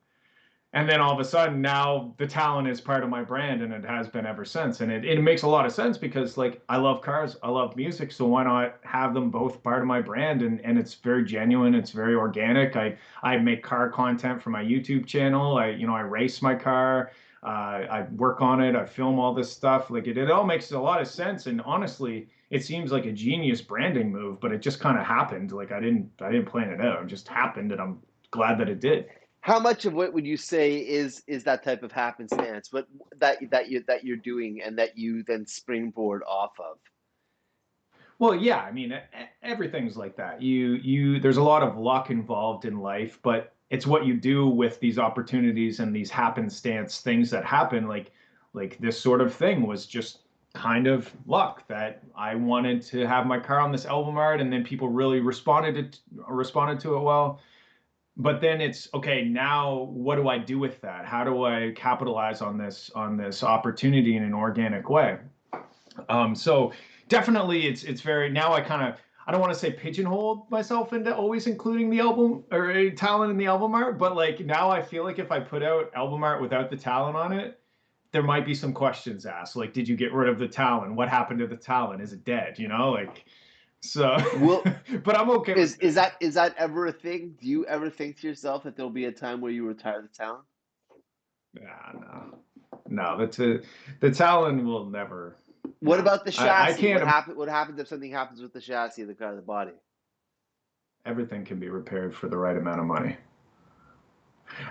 Speaker 2: And then all of a sudden now the Talon is part of my brand, and it has been ever since. And it makes a lot of sense because like I love cars, I love music, so why not have them both part of my brand? And it's very genuine, it's very organic. I make car content for my YouTube channel. I race my car, I work on it, I film all this stuff. Like it all makes a lot of sense. And honestly, it seems like a genius branding move, but it just kind of happened. Like I didn't plan it out. It just happened, and I'm glad that it did.
Speaker 1: How much of what would you say is that type of happenstance? What that you're doing and that you then springboard off of?
Speaker 2: Well, yeah, I mean, everything's like that. There's a lot of luck involved in life, but it's what you do with these opportunities and these happenstance things that happen. Like this sort of thing was just kind of luck that I wanted to have my car on this album art, and then people really responded to it well. But then it's okay, now what do I do with that? How do I capitalize on this opportunity in an organic way? So definitely it's very now I don't want to say pigeonhole myself into always including the album or talent in the album art, but like now I feel like if I put out album art without the talent on it, there might be some questions asked. Like, did you get rid of the talent? What happened to the talent? Is it dead? You know, like so
Speaker 1: Will
Speaker 2: but I'm okay with it.
Speaker 1: is that ever a thing? Do you ever think to yourself that there'll be a time where you retire the talent?
Speaker 2: Yeah, no. No, the talent will never
Speaker 1: What
Speaker 2: no.
Speaker 1: about the
Speaker 2: I
Speaker 1: chassis?
Speaker 2: can't
Speaker 1: What happens if something happens with the chassis of the car, the body?
Speaker 2: everything can be repaired for the right amount of money.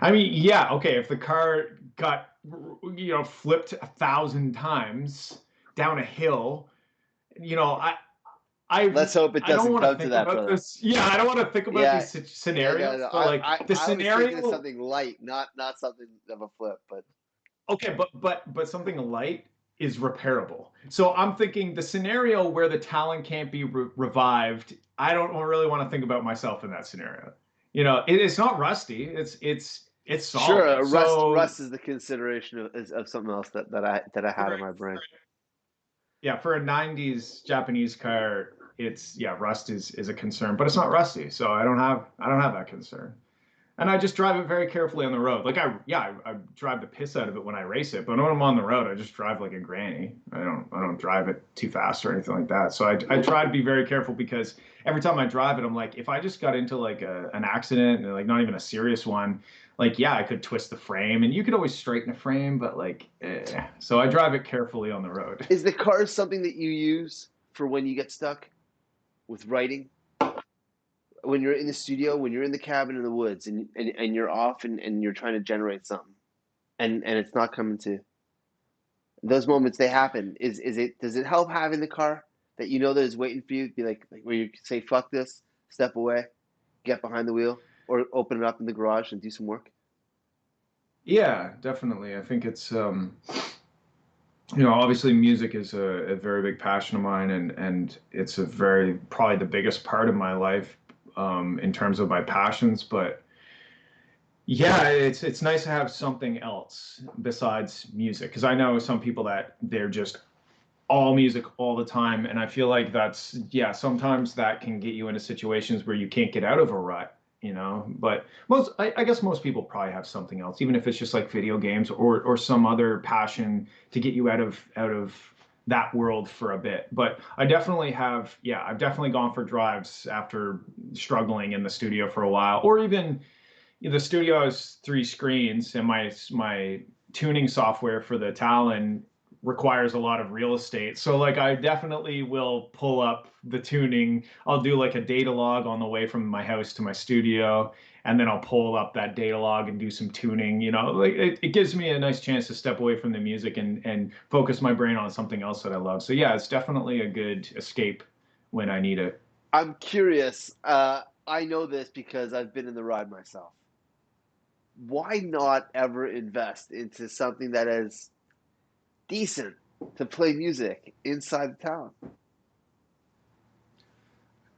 Speaker 2: I mean, yeah, okay. If the car got, flipped 1,000 times down a hill, you know, I,
Speaker 1: Let's hope it
Speaker 2: I don't
Speaker 1: doesn't
Speaker 2: want to
Speaker 1: come to
Speaker 2: think
Speaker 1: that,
Speaker 2: about
Speaker 1: brother.
Speaker 2: this. Yeah, I don't want to think about
Speaker 1: Yeah,
Speaker 2: these
Speaker 1: yeah, no,
Speaker 2: scenarios,
Speaker 1: no.
Speaker 2: but like the
Speaker 1: I was thinking of
Speaker 2: scenario,
Speaker 1: something light, not something of a flip, but
Speaker 2: okay, but something light is repairable. So I'm thinking the scenario where the talent can't be revived. I don't really want to think about myself in that scenario. It's not rusty. It's solid.
Speaker 1: sure.
Speaker 2: So
Speaker 1: Rust is the consideration of something else that I
Speaker 2: for,
Speaker 1: had in my brain.
Speaker 2: yeah, for a '90s Japanese car, it's yeah, rust is a concern, but it's not rusty, so I don't have that concern. And I just drive it very carefully on the road. Like I drive the piss out of it when I race it, but when I'm on the road, I just drive like a granny. I don't drive it too fast or anything like that. So I try to be very careful because every time I drive it, I'm like, if I just got into like an accident and like not even a serious one, like yeah, I could twist the frame and you could always straighten a frame, but like, so I drive it carefully on the road.
Speaker 1: Is the car something that you use for when you get stuck with writing? When you're in the studio, when you're in the cabin in the woods, and you're off and you're trying to generate something, and it's not coming to those moments they happen. Is it does it help having the car that you know that is waiting for you? Be like where you say fuck this, step away, get behind the wheel, or open it up in the garage and do some work.
Speaker 2: Yeah, definitely. I think it's obviously music is a very big passion of mine, and it's a very probably the biggest part of my life in terms of my passions. But yeah, it's nice to have something else besides music because I know some people that they're just all music all the time, and I feel like that's yeah, sometimes that can get you into situations where you can't get out of a rut. But I guess most people probably have something else, even if it's just like video games or some other passion to get you out of that world for a bit. But I definitely have, yeah, I've definitely gone for drives after struggling in the studio for a while, or even the studio has three screens, and my tuning software for the Talon requires a lot of real estate. So like I definitely will pull up the tuning. I'll do like a data log on the way from my house to my studio, and then I'll pull up that data log and do some tuning. Like it gives me a nice chance to step away from the music and focus my brain on something else that I love. So yeah, it's definitely a good escape when I need it.
Speaker 1: I'm curious. I know this because I've been in the ride myself. Why not ever invest into something that is decent to play music inside the town?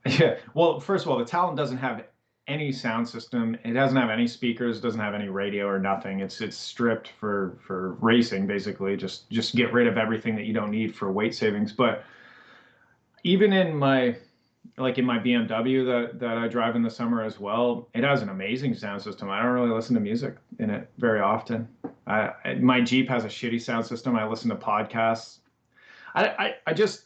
Speaker 2: Yeah. Well, first of all, the Talon doesn't have any sound system. It doesn't have any speakers. Doesn't have any radio or nothing. It's stripped for racing, basically. Just get rid of everything that you don't need for weight savings. But even in my BMW that I drive in the summer as well, it has an amazing sound system. I don't really listen to music in it very often. My Jeep has a shitty sound system. I listen to podcasts. I just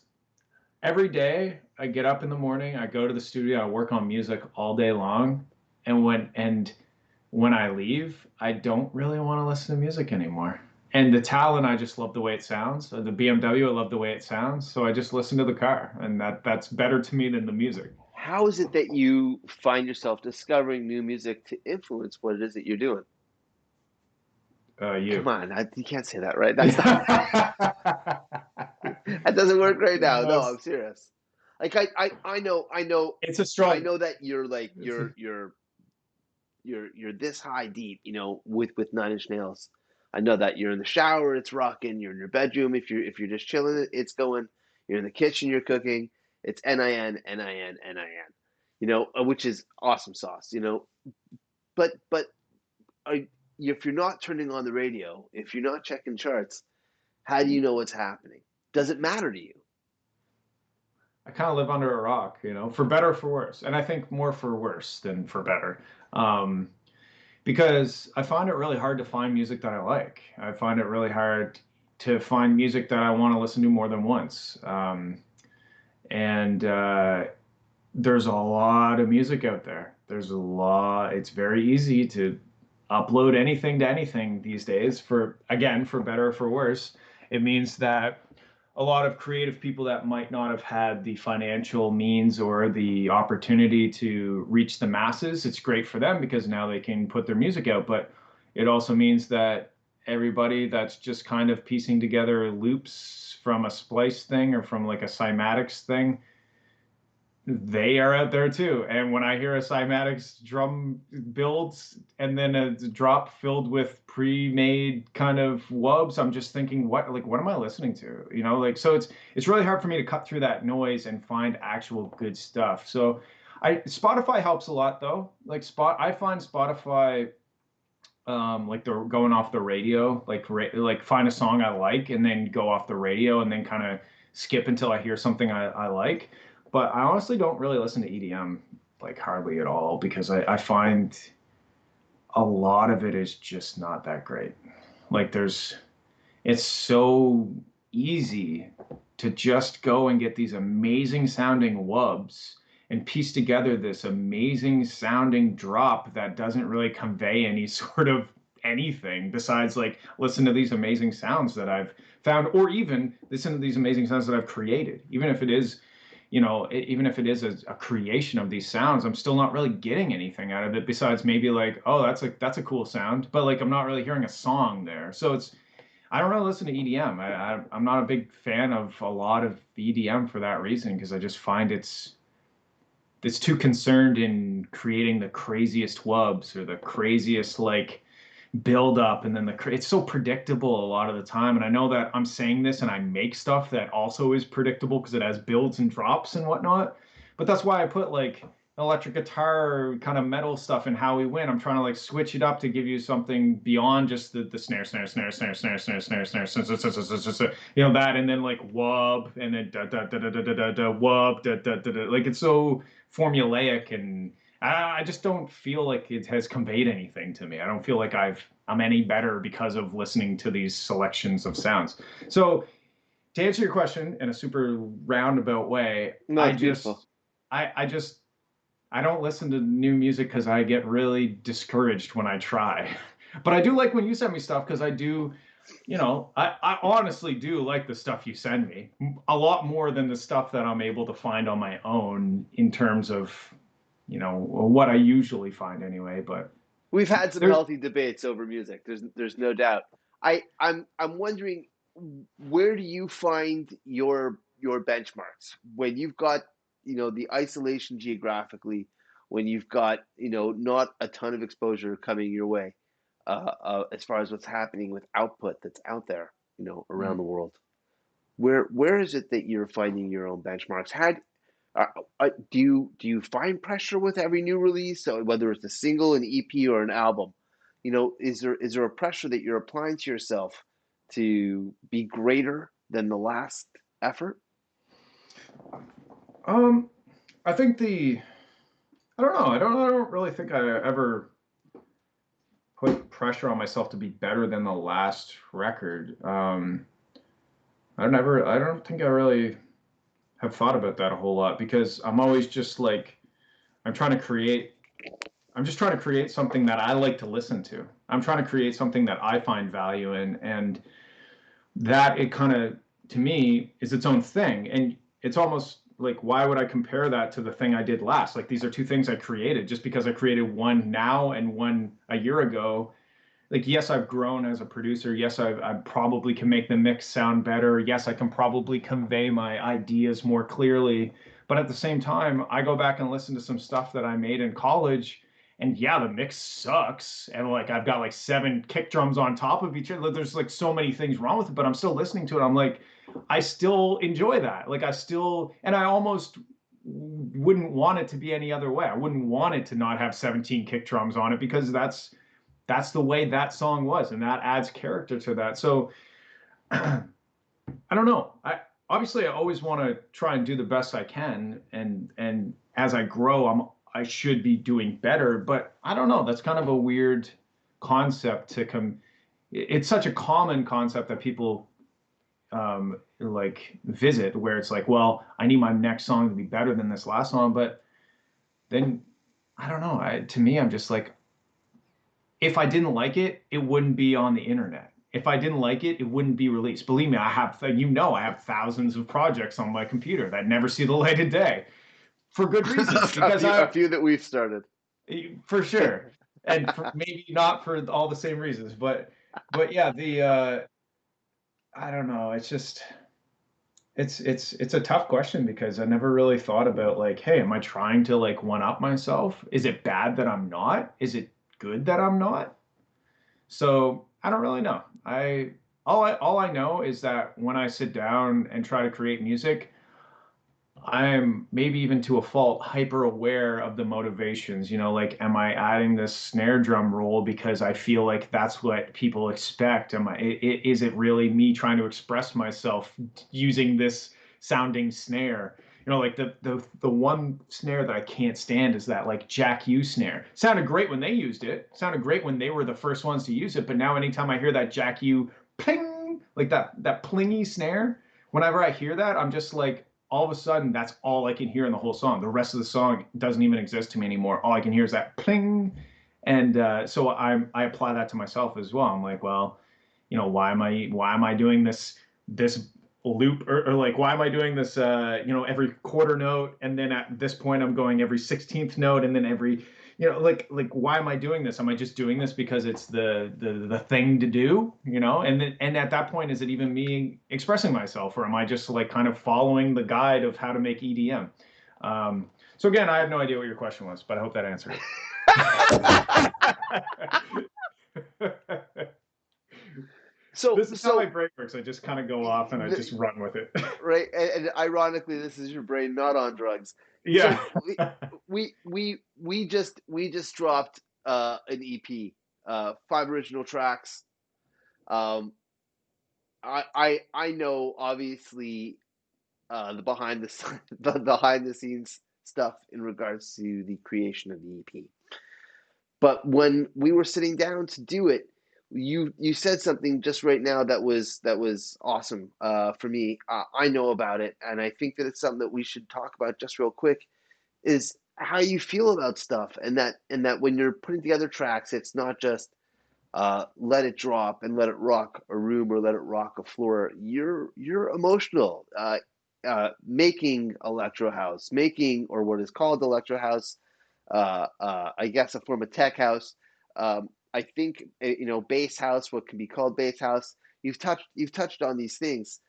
Speaker 2: every day I get up in the morning, I go to the studio, I work on music all day long, and when I leave, I don't really want to listen to music anymore. And the Talon, I just love the way it sounds. The BMW, I love the way it sounds. So I just listen to the car, and that's better to me than the music.
Speaker 1: How is it that you find yourself discovering new music to influence what it is that you're doing?
Speaker 2: You.
Speaker 1: Come on, you can't say that, right? That's not that doesn't work right now. No,
Speaker 2: Yes.
Speaker 1: I'm serious. Like
Speaker 2: It's a
Speaker 1: I
Speaker 2: struggle.
Speaker 1: know that you're like
Speaker 2: It's a,
Speaker 1: you're this high deep, with Nine Inch Nails. I know that you're in the shower, it's rocking. You're in your bedroom, if you're just chilling, it's going. You're in the kitchen, you're cooking. It's NIN, which is awesome sauce. But if you're not turning on the radio, if you're not checking charts, how do you know what's happening? Does it matter to you?
Speaker 2: I kind of live under a rock, for better or for worse. And I think more for worse than for better. Um, because I find it really hard to find music that I like. I find it really hard to find music that I want to listen to more than once. And there's a lot of music out there. There's a lot. It's very easy to upload anything to anything these days, for better or for worse. It means that a lot of creative people that might not have had the financial means or the opportunity to reach the masses, it's great for them because now they can put their music out. But it also means that everybody that's just kind of piecing together loops from a splice thing or from like a cymatics thing, they are out there too. And when I hear a cymatics drum builds and then a drop filled with pre-made kind of wubs, I'm just thinking, what am I listening to? So it's really hard for me to cut through that noise and find actual good stuff. So Spotify helps a lot though. I find Spotify like they're going off the radio, like find a song I like and then go off the radio and then kind of skip until I hear something I like. But I honestly don't really listen to EDM like hardly at all because I find a lot of it is just not that great. Like it's so easy to just go and get these amazing sounding wubs and piece together this amazing sounding drop that doesn't really convey any sort of anything besides like listen to these amazing sounds that I've found, or even listen to these amazing sounds that I've created. Even if it is, even if it is a creation of these sounds, I'm still not really getting anything out of it besides maybe like, oh, that's a cool sound, but like I'm not really hearing a song there. So I don't really listen to EDM. I'm not a big fan of a lot of EDM for that reason because I just find it's too concerned in creating the craziest wubs or the craziest like build up, and then it's so predictable a lot of the time. And I know that I'm saying this and I make stuff that also is predictable because it has builds and drops and whatnot. But that's why I put like electric guitar kind of metal stuff in How We Win. I'm trying to like switch it up to give you something beyond just the snare, snare, snare, snare, snare, snare, snare, snare, that, and then like wub, and then da da da da da da da wub, da da da da. Like it's so formulaic, and I just don't feel like it has conveyed anything to me. I don't feel like I'm any better because of listening to these selections of sounds. So to answer your question in a super roundabout way,
Speaker 1: No, it's beautiful.
Speaker 2: I just I don't listen to new music because I get really discouraged when I try. But I do like when you send me stuff because I do, I honestly do like the stuff you send me a lot more than the stuff that I'm able to find on my own in terms of, what I usually find anyway. But
Speaker 1: We've had some
Speaker 2: there's
Speaker 1: healthy debates over music. There's no doubt. I'm wondering, where do you find your benchmarks when you've got the isolation geographically, when you've got not a ton of exposure coming your way, as far as what's happening with output that's out there around
Speaker 2: mm,
Speaker 1: the world. Where is it that you're finding your own benchmarks? Do you find pressure with every new release, so whether it's a single, an EP, or an album? Is there a pressure that you're applying to yourself to be greater than the last effort?
Speaker 2: um I think I don't know. I don't really think I ever put pressure on myself to be better than the last record. I don't think I really have thought about that a whole lot because I'm always just like I'm trying to create I'm just trying to create something that I like to listen to. I'm trying to create something that I find value in, and that it kind of, to me, is its own thing. And it's almost like, why would I compare that to the thing I did last? Like, these are two things I created. Just because I created one now and one a year ago, like, yes, I've grown as a producer. Yes, I probably can make the mix sound better. Yes, I can probably convey my ideas more clearly. But at the same time, I go back and listen to some stuff that I made in college, and yeah, the mix sucks. And like I've got like 7 kick drums on top of each other. There's like so many things wrong with it, but I'm still listening to it. I'm like, I still enjoy that. Like I still, and I almost wouldn't want it to be any other way. I wouldn't want it to not have 17 kick drums on it because that's the way that song was, and that adds character to that. So I don't know. I always want to try and do the best I can, and as I grow, I should be doing better. But I don't know. That's kind of a weird concept to come. It's such a common concept that people like visit, where it's like, well, I need my next song to be better than this last song. But then I don't know. To me, I'm just like, if I didn't like it, it wouldn't be on the internet. If I didn't like it, it wouldn't be released. Believe me, I have thousands of projects on my computer that never see the light of day for good reasons. Because
Speaker 1: A few that we've started.
Speaker 2: For sure, and maybe not for all the same reasons, but yeah, I don't know. It's just it's a tough question because I never really thought about like, hey, am I trying to like one up myself? Is it bad that I'm not? Is it good that I'm not? So I don't really know. All I know is that when I sit down and try to create music, I'm maybe even to a fault hyper aware of the motivations. Like, am I adding this snare drum roll because I feel like that's what people expect? Is it really me trying to express myself using this sounding snare? Like the one snare that I can't stand is that like Jack U snare. Sounded great when they used it. Sounded great when they were the first ones to use it. But now anytime I hear that Jack U pling, like that plingy snare, whenever I hear that, I'm just like, all of a sudden that's all I can hear in the whole song. The rest of the song doesn't even exist to me anymore. All I can hear is that pling, and so I apply that to myself as well. I'm like, well, why am I doing this loop, or like why am I doing this every quarter note, and then at this point I'm going every 16th note, and then every like why am I doing this? Am I just doing this because it's the thing to do? And at that point, is it even me expressing myself, or am I just like kind of following the guide of how to make EDM? So again, I have no idea what your question was, but I hope that answered it.
Speaker 1: So
Speaker 2: This is how my brain works. I just kind of go off and I just run with it.
Speaker 1: Right, and ironically, this is your brain not on drugs.
Speaker 2: Yeah.
Speaker 1: So we just dropped an EP, 5 original tracks. Um, I know obviously the the behind the scenes stuff in regards to the creation of the EP. But when we were sitting down to do it, you said something just right now that was awesome for me. I know about it, and I think that it's something that we should talk about just real quick. Is how you feel about stuff, and that when you're putting together tracks, it's not just let it drop and let it rock a room or let it rock a floor. You're emotional. Making electro house, making or what is called electro house, I guess a form of tech house. I think bass house, what can be called bass house. You've touched on these things,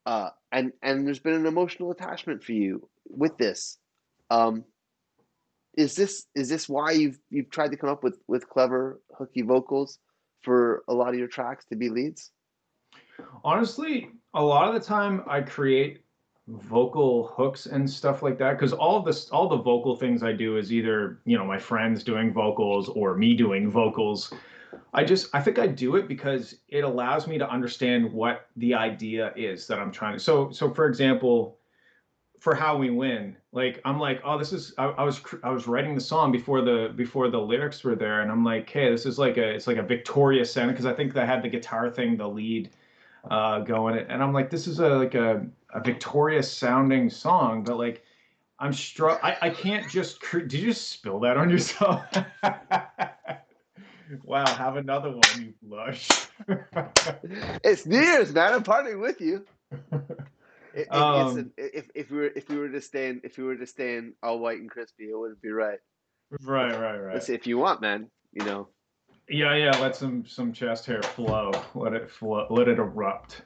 Speaker 1: and there's been an emotional attachment for you with this. Um, is this why you've tried to come up with clever hooky vocals for a lot of your tracks to be leads?
Speaker 2: Honestly, a lot of the time I create vocal hooks and stuff like that because all the vocal things I do is either, my friends doing vocals or me doing vocals. I think I do it because it allows me to understand what the idea is that I'm trying to. So for example, for How We Win, like I'm like, oh, this is I was writing the song before the lyrics were there, and I'm like, hey, this is like it's like a Victoria sound because I think they had the guitar thing, the lead going, and I'm like, this is a Victoria sounding song, but like I can't just did you just spill that on yourself? Wow, have another one, you blush.
Speaker 1: It's New Year's, man. I'm partying with you.
Speaker 2: um,
Speaker 1: If we were to stay in all white and crispy, it wouldn't be right.
Speaker 2: right, right, right.
Speaker 1: Let's say if you want, man. You know,
Speaker 2: Yeah, yeah, let some chest hair flow. Let it flow, let it erupt.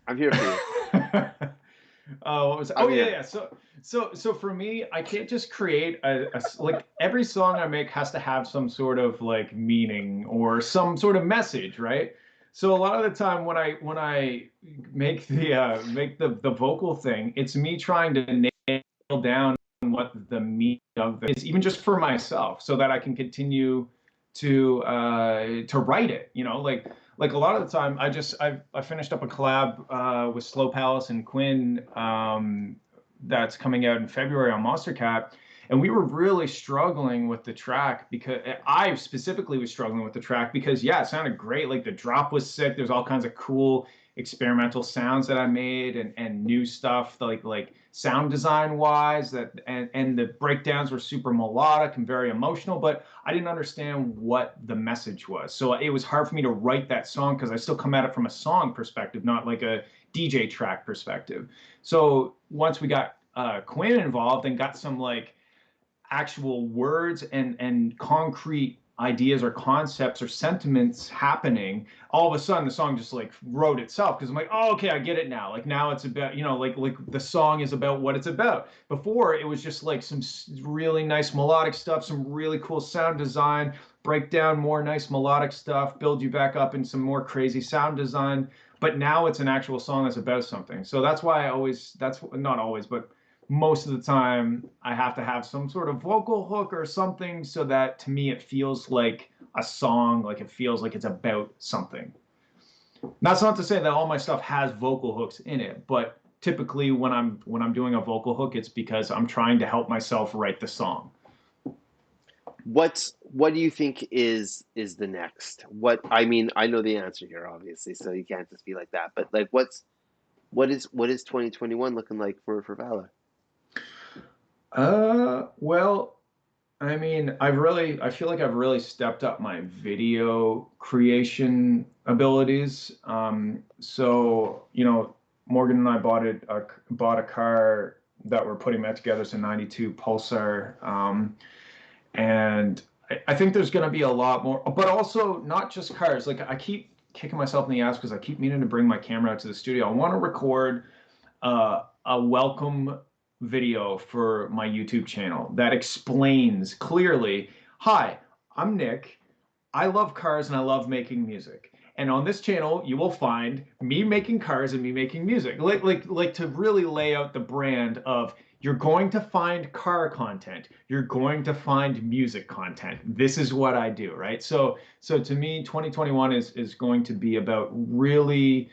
Speaker 1: I'm here for you.
Speaker 2: What was it?
Speaker 1: on
Speaker 2: Oh
Speaker 1: the
Speaker 2: yeah,
Speaker 1: internet?
Speaker 2: yeah. So for me, I can't just create like every song I make has to have some sort of like meaning or some sort of message, right? So a lot of the time when I make the vocal thing, it's me trying to nail down what the meaning of this is, even just for myself, so that I can continue to write it. Like a lot of the time, I finished up a collab with Slow Palace and Quinn, that's coming out in February on Monster Cat, and we were really struggling with the track because I specifically was struggling with the track because yeah, it sounded great. Like the drop was sick. There's all kinds of cool experimental sounds that I made and new stuff like sound design wise and the breakdowns were super melodic and very emotional, but I didn't understand what the message was. So it was hard for me to write that song because I still come at it from a song perspective, not like a DJ track perspective. So once we got Quinn involved and got some like actual words and concrete ideas or concepts or sentiments happening, all of a sudden the song just like wrote itself because I'm like, oh, okay, I get it now. Like now it's about, like the song is about what it's about. Before it was just like some really nice melodic stuff, some really cool sound design, break down more nice melodic stuff, build you back up in some more crazy sound design. But now it's an actual song that's about something. So that's why that's not always, but most of the time I have to have some sort of vocal hook or something so that to me it feels like a song, like it feels like it's about something. That's not to say that all my stuff has vocal hooks in it, but typically when I'm doing a vocal hook, it's because I'm trying to help myself write the song.
Speaker 1: What do you think is the next? What I mean, I know the answer here, obviously, so you can't just be like that. But like, what is 2021 looking like for Valor?
Speaker 2: Well, I mean, I feel like I've really stepped up my video creation abilities. Morgan and I bought a car that we're putting back together. It's a 92 Pulsar. And I think there's going to be a lot more, but also not just cars. Like I keep kicking myself in the ass because I keep meaning to bring my camera out to the studio. I want to record a welcome video for my YouTube channel that explains clearly, hi, I'm Nick. I love cars and I love making music. And on this channel, you will find me making cars and me making music. Like to really lay out the brand of you're going to find car content, you're going to find music content. This is what I do, right? So to me, 2021 is going to be about really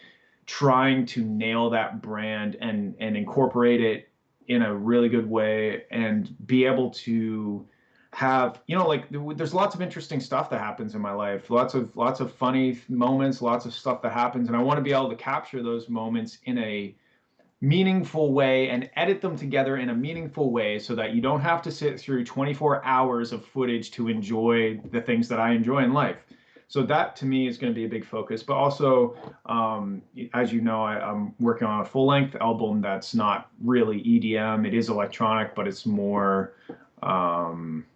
Speaker 2: trying to nail that brand and incorporate it in a really good way and be able to have like there's lots of interesting stuff that happens in my life, lots of funny moments, lots of stuff that happens, and I want to be able to capture those moments in a meaningful way and edit them together in a meaningful way so that you don't have to sit through 24 hours of footage to enjoy the things that I enjoy in life. So that to me is going to be a big focus. But also, as you know, I'm working on a full length album that's not really EDM. It is electronic, but it's more um,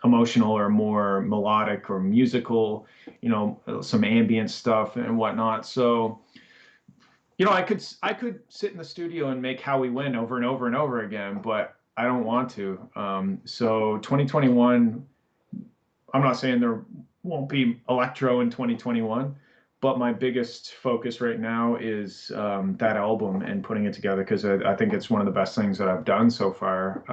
Speaker 2: emotional or more melodic or musical, some ambient stuff and whatnot. So, I could sit in the studio and make How We Win over and over and over again, but I don't want to. So 2021, I'm not saying there won't be electro in 2021, but my biggest focus right now is that album and putting it together because I think it's one of the best things that I've done so far.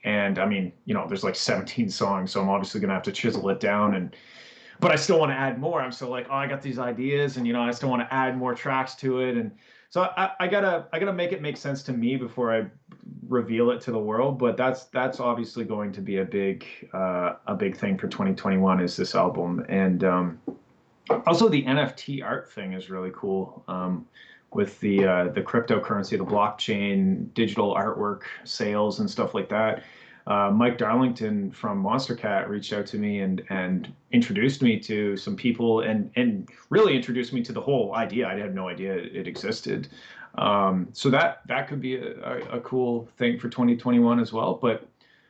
Speaker 2: And I mean, there's like 17 songs, so I'm obviously gonna have to chisel it down but I still want to add more. I'm still like, oh, I got these ideas, and I still want to add more tracks to it, and so I gotta make it make sense to me before I reveal it to the world. But that's obviously going to be a big thing for 2021 is this album, and also the NFT art thing is really cool. With the cryptocurrency, the blockchain, digital artwork sales and stuff like that. Mike Darlington from Monster Cat reached out to me and introduced me to some people and really introduced me to the whole idea. I had no idea it existed. So that could be a cool thing for 2021 as well. But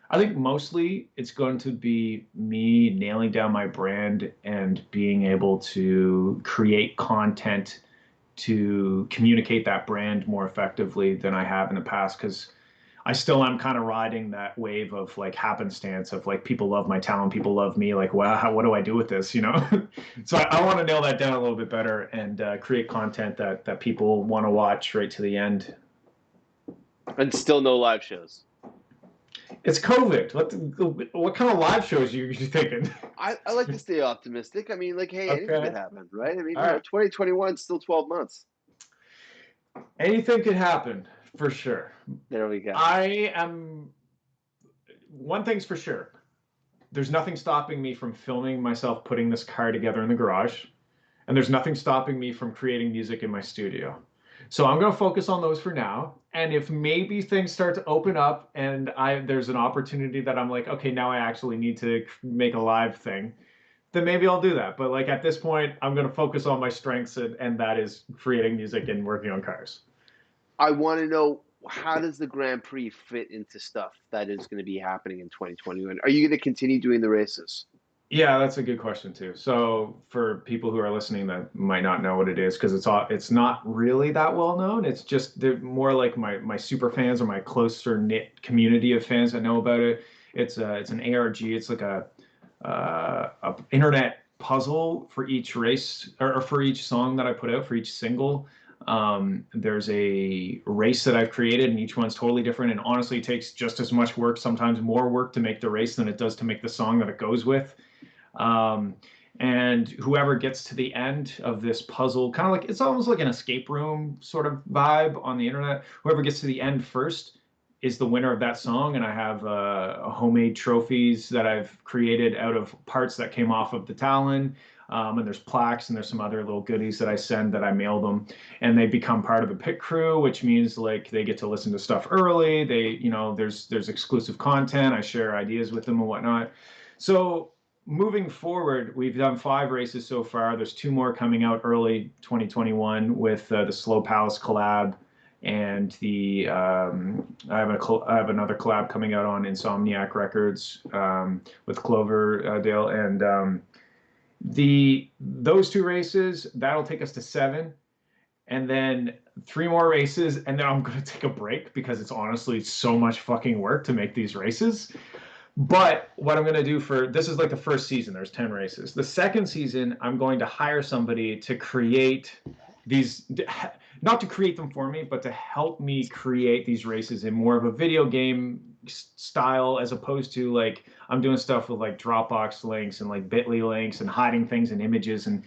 Speaker 2: I think mostly it's going to be me nailing down my brand and being able to create content to communicate that brand more effectively than I have in the past, because I still am kind of riding that wave of like happenstance of like people love my talent, people love me. Like, wow, what do I do with this? You know? So I want to nail that down a little bit better and create content that people want to watch right to the end.
Speaker 1: And still no live shows.
Speaker 2: It's COVID. What kind of live shows are you thinking?
Speaker 1: I like to stay optimistic. I mean, like, hey, anything could
Speaker 2: Okay.
Speaker 1: happen, right? I mean,
Speaker 2: All right.
Speaker 1: 2021 still 12 months.
Speaker 2: Anything could happen for sure.
Speaker 1: There we go.
Speaker 2: I am. One thing's for sure. There's nothing stopping me from filming myself putting this car together in the garage, and there's nothing stopping me from creating music in my studio. So I'm going to focus on those for now. And if maybe things start to open up and there's an opportunity that I'm like, okay, now I actually need to make a live thing, then maybe I'll do that. But like at this point, I'm going to focus on my strengths, and that is creating music and working on cars.
Speaker 1: I want to know, how does the Grand Prix fit into stuff that is going to be happening in 2021? Are you going to continue doing the races?
Speaker 2: Yeah, that's a good question too. So for people who are listening that might not know what it is, because it's not really that well known. It's just they're more like my super fans or my closer knit community of fans that know about it. It's an ARG. It's like a internet puzzle for each race or for each song that I put out for each single. There's a race that I've created, and each one's totally different. And honestly, it takes just as much work, sometimes more work, to make the race than it does to make the song that it goes with. Um, and whoever gets to the end of this puzzle, kind of like it's almost like an escape room sort of vibe on the internet. Whoever gets to the end first is the winner of that song. And I have homemade trophies that I've created out of parts that came off of the Talon. And there's plaques and there's some other little goodies that I send that I mail them, and they become part of the pit crew, which means like they get to listen to stuff early. There's exclusive content. I share ideas with them and whatnot. So moving forward, we've done 5 races so far. There's 2 more coming out early 2021 with the Slow Palace collab, and I have another collab coming out on Insomniac Records with Cloverdale, and those 2 races that'll take us to 7, and then 3 more races, and then I'm going to take a break because it's honestly so much fucking work to make these races. But what I'm going to do for this is like the first season, there's 10 races. The second season, I'm going to hire somebody to create these, not to create them for me, but to help me create these races in more of a video game style, as opposed to like I'm doing stuff with like Dropbox links and like Bitly links and hiding things in images, and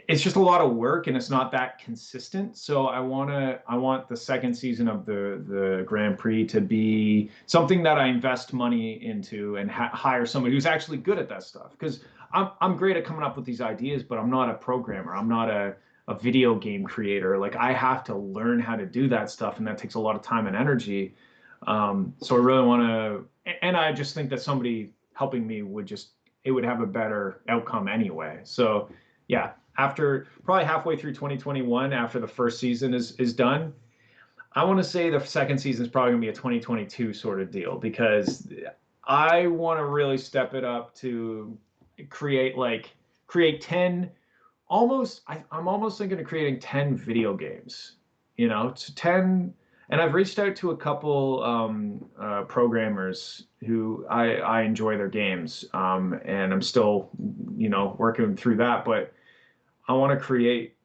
Speaker 2: it's just a lot of work and it's not that consistent. So I want the second season of the Grand Prix to be something that I invest money into and hire somebody who's actually good at that stuff, because I'm great at coming up with these ideas, but I'm not a programmer. I'm not a video game creator. Like I have to learn how to do that stuff, and that takes a lot of time and energy. So I really want to, and I just think that somebody helping me it would have a better outcome anyway. So yeah, after probably halfway through 2021, after the first season is done, I want to say the second season is probably going to be a 2022 sort of deal, because I want to really step it up to create 10, I'm almost thinking of creating 10 video games, to 10. And I've reached out to a couple programmers who I enjoy their games, and I'm still, working through that. But I want to create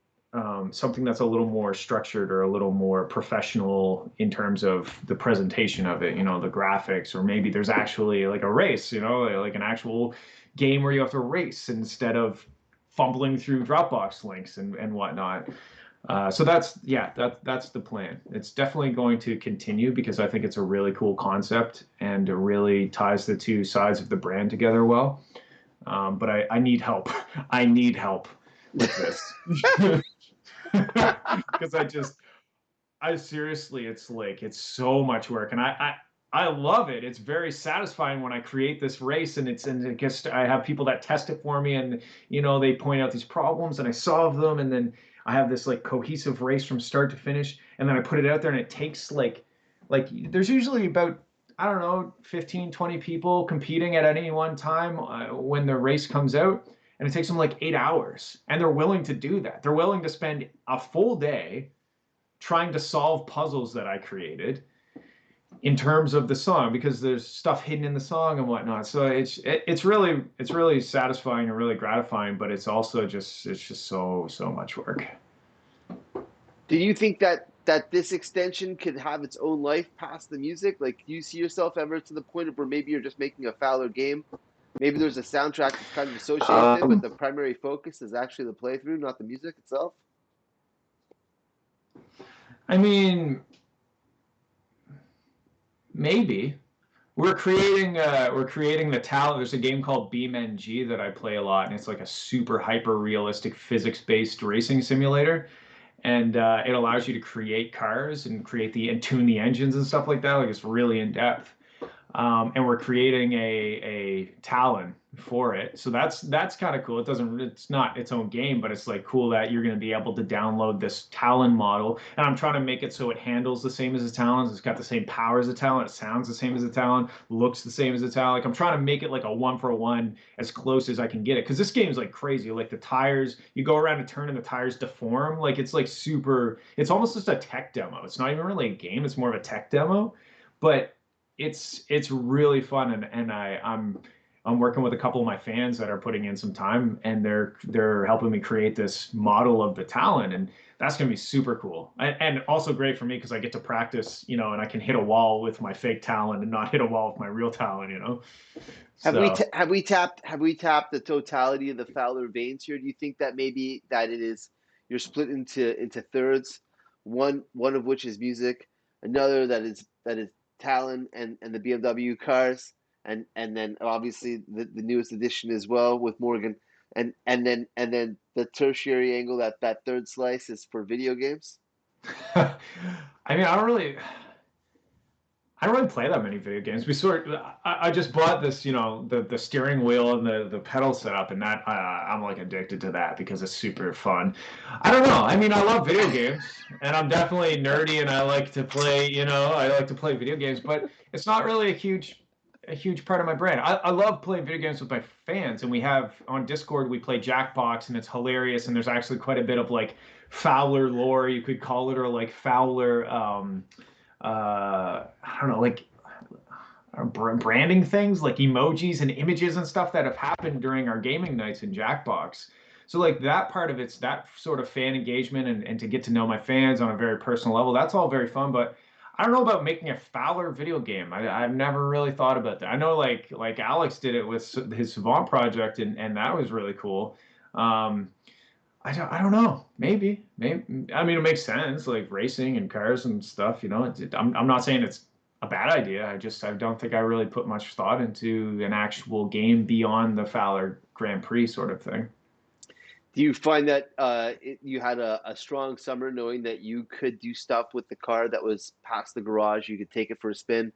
Speaker 2: something that's a little more structured or a little more professional in terms of the presentation of it, the graphics, or maybe there's actually like a race, like an actual game where you have to race instead of fumbling through Dropbox links and whatnot. So that's the plan. It's definitely going to continue because I think it's a really cool concept and it really ties the 2 sides of the brand together well. But I need help. I need help with this because I seriously, it's so much work, and I love it. It's very satisfying when I create this race, and it gets I have people that test it for me, and they point out these problems and I solve them, and then I have this like cohesive race from start to finish, and then I put it out there, and it takes like there's usually about, I don't know, 15, 20 people competing at any one time when the race comes out. and it takes them like 8 hours. And they're willing to do that. They're willing to spend a full day trying to solve puzzles that I created in terms of the song because there's stuff hidden in the song and whatnot. So it's really satisfying and really gratifying, but it's also just it's just so much work.
Speaker 1: Do you think that this extension could have its own life past the music? Like, do you see yourself ever to the point of where maybe you're just making a Fowler game? Maybe there's a soundtrack that's kind of associated with it, but
Speaker 2: Um,
Speaker 1: the primary focus is actually the playthrough, not the music itself.
Speaker 2: I mean, maybe we're creating the talent. There's a game called BeamNG that I play a lot, and it's like a super hyper realistic physics based racing simulator. And it allows you to create cars and create the and tune the engines and stuff like that. Like it's really in depth. And we're creating a Talon for it. So that's kind of cool. It's not its own game, but it's like cool that you're going to be able to download this Talon model. And I'm trying to make it so it handles the same as a Talon. It's got the same power as a Talon. It sounds the same as a Talon. Looks the same as a Talon. Like I'm trying to make it like a 1-for-1 as close as I can get it. Because this game's like crazy. Like the tires, you go around a turn and the tires deform. Like it's like super. It's almost just a tech demo. It's not even really a game. It's more of a tech demo. But it's really fun and I'm working with a couple of my fans that are putting in some time and they're helping me create this model of the Talon and that's going to be super cool and also great for me because I get to practice, you know, and I can hit a wall with my fake Talon and not hit a wall with my real Talon, you know. So
Speaker 1: Have we tapped the totality of the Fowler veins here? Do you think that maybe that it is you're split into thirds, one of which is music, another that is Talon and the BMW cars, and then obviously the newest edition as well with Morgan, and then the tertiary angle that third slice is for video games.
Speaker 2: I mean, I don't really play that many video games. I just bought this, you know, the steering wheel and the pedal setup, and that I'm like addicted to that because it's super fun. I don't know. I mean, I love video games, and I'm definitely nerdy, and I like to play, you know, I like to play video games, but it's not really a huge part of my brand. I love playing video games with my fans, and we have on Discord we play Jackbox, and it's hilarious, and there's actually quite a bit of like Fowler lore, you could call it, or like Fowler. I don't know, like branding things like emojis and images and stuff that have happened during our gaming nights in Jackbox. So like that part of it's that sort of fan engagement and to get to know my fans on a very personal level. That's all very fun, but I don't know about making a Fowler video game. I've never really thought about that. I know like Alex did it with his Savant project and that was really cool. Um, I don't know. Maybe. I mean, it makes sense, like racing and cars and stuff. You know, I'm not saying it's a bad idea. I don't think I really put much thought into an actual game beyond the Fowler Grand Prix sort of thing.
Speaker 1: Do you find that you had a strong summer knowing that you could do stuff with the car that was past the garage? You could take it for a spin,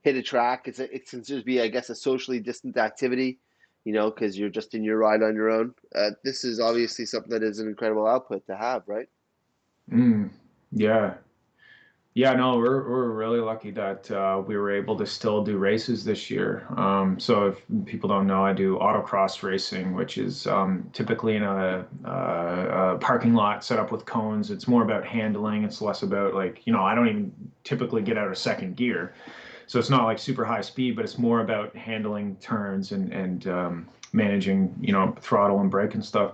Speaker 1: hit a track. It's considered to be, I guess, a socially distant activity, you know, because you're just in your ride on your own. This is obviously something that is an incredible output to have, right?
Speaker 2: Mm, yeah. Yeah, no, we're really lucky that we were able to still do races this year. So if people don't know, I do autocross racing, which is typically in a parking lot set up with cones. It's more about handling. It's less about like, you know, I don't even typically get out of second gear. So it's not like super high speed, but it's more about handling turns and managing, you know, throttle and brake and stuff.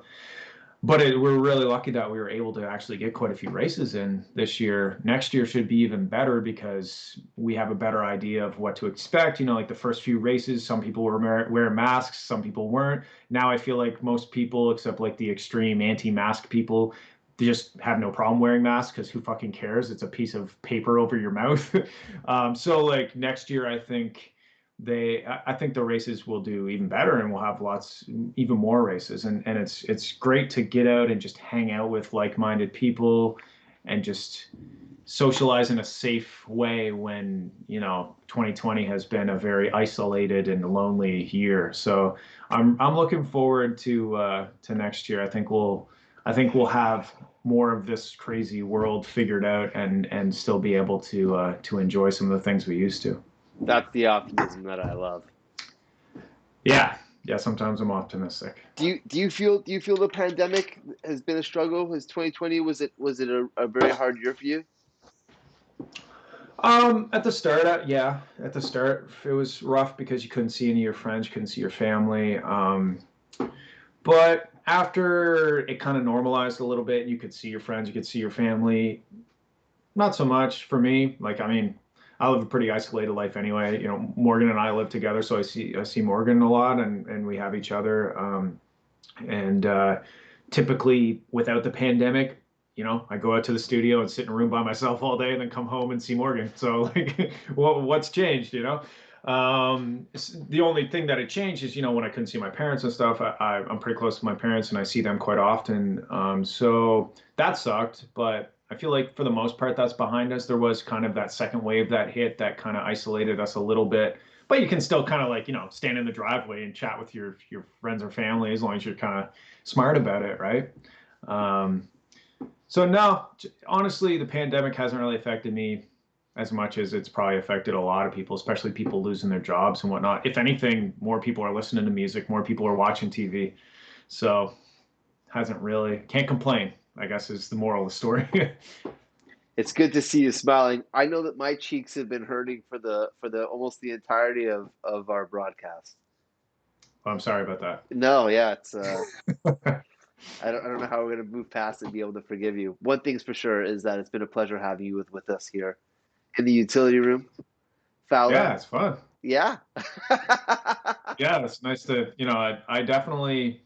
Speaker 2: But we're really lucky that we were able to actually get quite a few races in this year. Next year should be even better because we have a better idea of what to expect. You know, like the first few races, some people were wearing masks, some people weren't. Now I feel like most people, except like the extreme anti-mask people, they just have no problem wearing masks because who fucking cares? It's a piece of paper over your mouth. So like next year, I think the races will do even better and we'll have even more races. And it's great to get out and just hang out with like-minded people and just socialize in a safe way when, you know, 2020 has been a very isolated and lonely year. So I'm looking forward to next year. I think we'll have more of this crazy world figured out and still be able to enjoy some of the things we used to.
Speaker 1: That's the optimism that I love.
Speaker 2: Yeah. Yeah, sometimes I'm optimistic.
Speaker 1: Do you feel the pandemic has been a struggle? Has 2020, was it a very hard year for you?
Speaker 2: At the start, yeah, at the start, it was rough because you couldn't see any of your friends, you couldn't see your family. But after it kind of normalized a little bit, you could see your friends, you could see your family. Not so much for me. Like, I mean, I live a pretty isolated life anyway. You know, Morgan and I live together, so I see Morgan a lot, and we have each other. And typically, without the pandemic, I go out to the studio and sit in a room by myself all day, and then come home and see Morgan. So, like, what's changed? The only thing that had changed is, when I couldn't see my parents and stuff. I'm pretty close to my parents, and I see them quite often. So that sucked, but I feel like for the most part, that's behind us. There was kind of that second wave that hit that kind of isolated us a little bit, but you can still kind of like stand in the driveway and chat with your friends or family as long as you're kind of smart about it, right? um, so no, honestly, the pandemic hasn't really affected me as much as it's probably affected a lot of people, especially people losing their jobs and whatnot. If anything, more people are listening to music, more people are watching TV. So hasn't really, can't complain, I guess, is the moral of the story.
Speaker 1: It's good to see you smiling. I know that my cheeks have been hurting for the almost the entirety of our broadcast.
Speaker 2: I'm sorry about
Speaker 1: No, yeah, it's
Speaker 2: that.
Speaker 1: I don't know how we're gonna move past and be able to forgive you. One thing's for sure is that it's been a pleasure having you with us here in the utility room,
Speaker 2: Yeah,
Speaker 1: Fowler.
Speaker 2: it's fun.
Speaker 1: Yeah.
Speaker 2: Yeah, it's nice to, I definitely,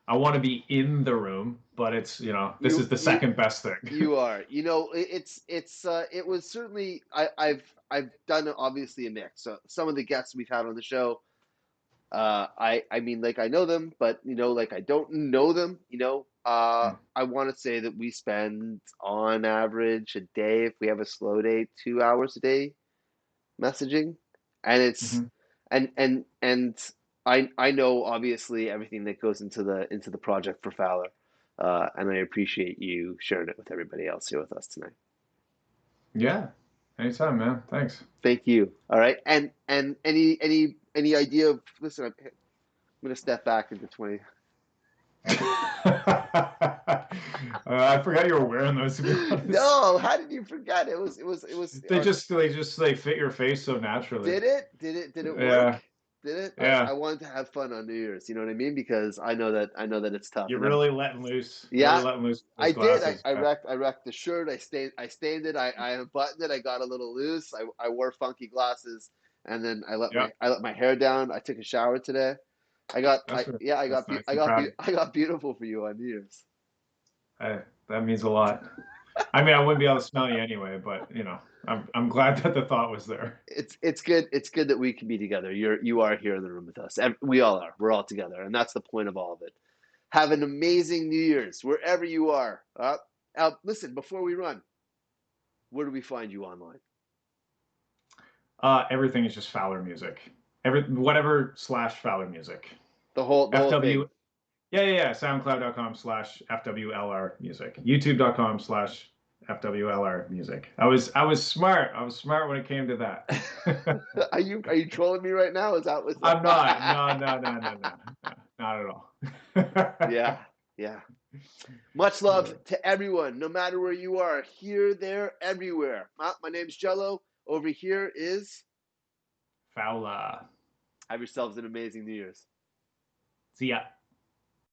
Speaker 2: I want to be in the room, but it's, this
Speaker 1: you
Speaker 2: is the
Speaker 1: you
Speaker 2: second best thing.
Speaker 1: you are. It was certainly I've done obviously a mix. So some of the guests we've had on the show, I mean, like, I know them, but like, I don't know them. I want to say that we spend on average a day, if we have a slow day, 2 hours a day messaging, and it's
Speaker 2: Mhm.
Speaker 1: and I know obviously everything that goes into the project for Fowler, and I appreciate you sharing it with everybody else here with us tonight.
Speaker 2: Yeah, anytime, man. Thanks.
Speaker 1: Thank you. All right, and any idea of, listen, I'm gonna step back into 20.
Speaker 2: I forgot you were wearing those, to be honest.
Speaker 1: No, how did you forget? It was
Speaker 2: They just like fit your face so naturally.
Speaker 1: did it work?
Speaker 2: Yeah,
Speaker 1: Did it? I
Speaker 2: yeah.
Speaker 1: wanted to have fun on New Year's, you know what I mean? Because I know that it's tough,
Speaker 2: You're
Speaker 1: and I'm
Speaker 2: really letting loose.
Speaker 1: yeah,
Speaker 2: Really letting loose with
Speaker 1: I
Speaker 2: those
Speaker 1: did. I,
Speaker 2: glasses.
Speaker 1: I
Speaker 2: Yeah.
Speaker 1: wrecked I wrecked the shirt. I stained it. I unbuttoned it. I got a little loose. I wore funky glasses, and then I let my
Speaker 2: Yep.
Speaker 1: I let my hair down. I took a shower today. I got
Speaker 2: That's
Speaker 1: I
Speaker 2: good.
Speaker 1: yeah I
Speaker 2: That's
Speaker 1: got
Speaker 2: nice. I'm proud.
Speaker 1: I got beautiful for you on New Year's.
Speaker 2: Hey, that means a lot. I mean, I wouldn't be able to smell you anyway, but I'm glad that the thought was there.
Speaker 1: It's good that we can be together. You are here in the room with us. We all are. We're all together, and that's the point of all of it. Have an amazing New Year's wherever you are. Listen, before we run, where do we find you online?
Speaker 2: Everything is just Fowler music. Whatever slash Fowler music.
Speaker 1: The whole thing.
Speaker 2: FW. Yeah. SoundCloud.com/ FWLR music. YouTube.com/ FWLR music. I was smart. I was smart when it came to that.
Speaker 1: Are you trolling me right now? Is that what's
Speaker 2: I'm not. No, no, no, no, no, no, not at
Speaker 1: Yeah,
Speaker 2: all.
Speaker 1: yeah. Much love to everyone, no matter where you are, here, there, everywhere. My name's Jello. Over here is.
Speaker 2: Fowler.
Speaker 1: Have yourselves an amazing New Year's.
Speaker 2: See ya.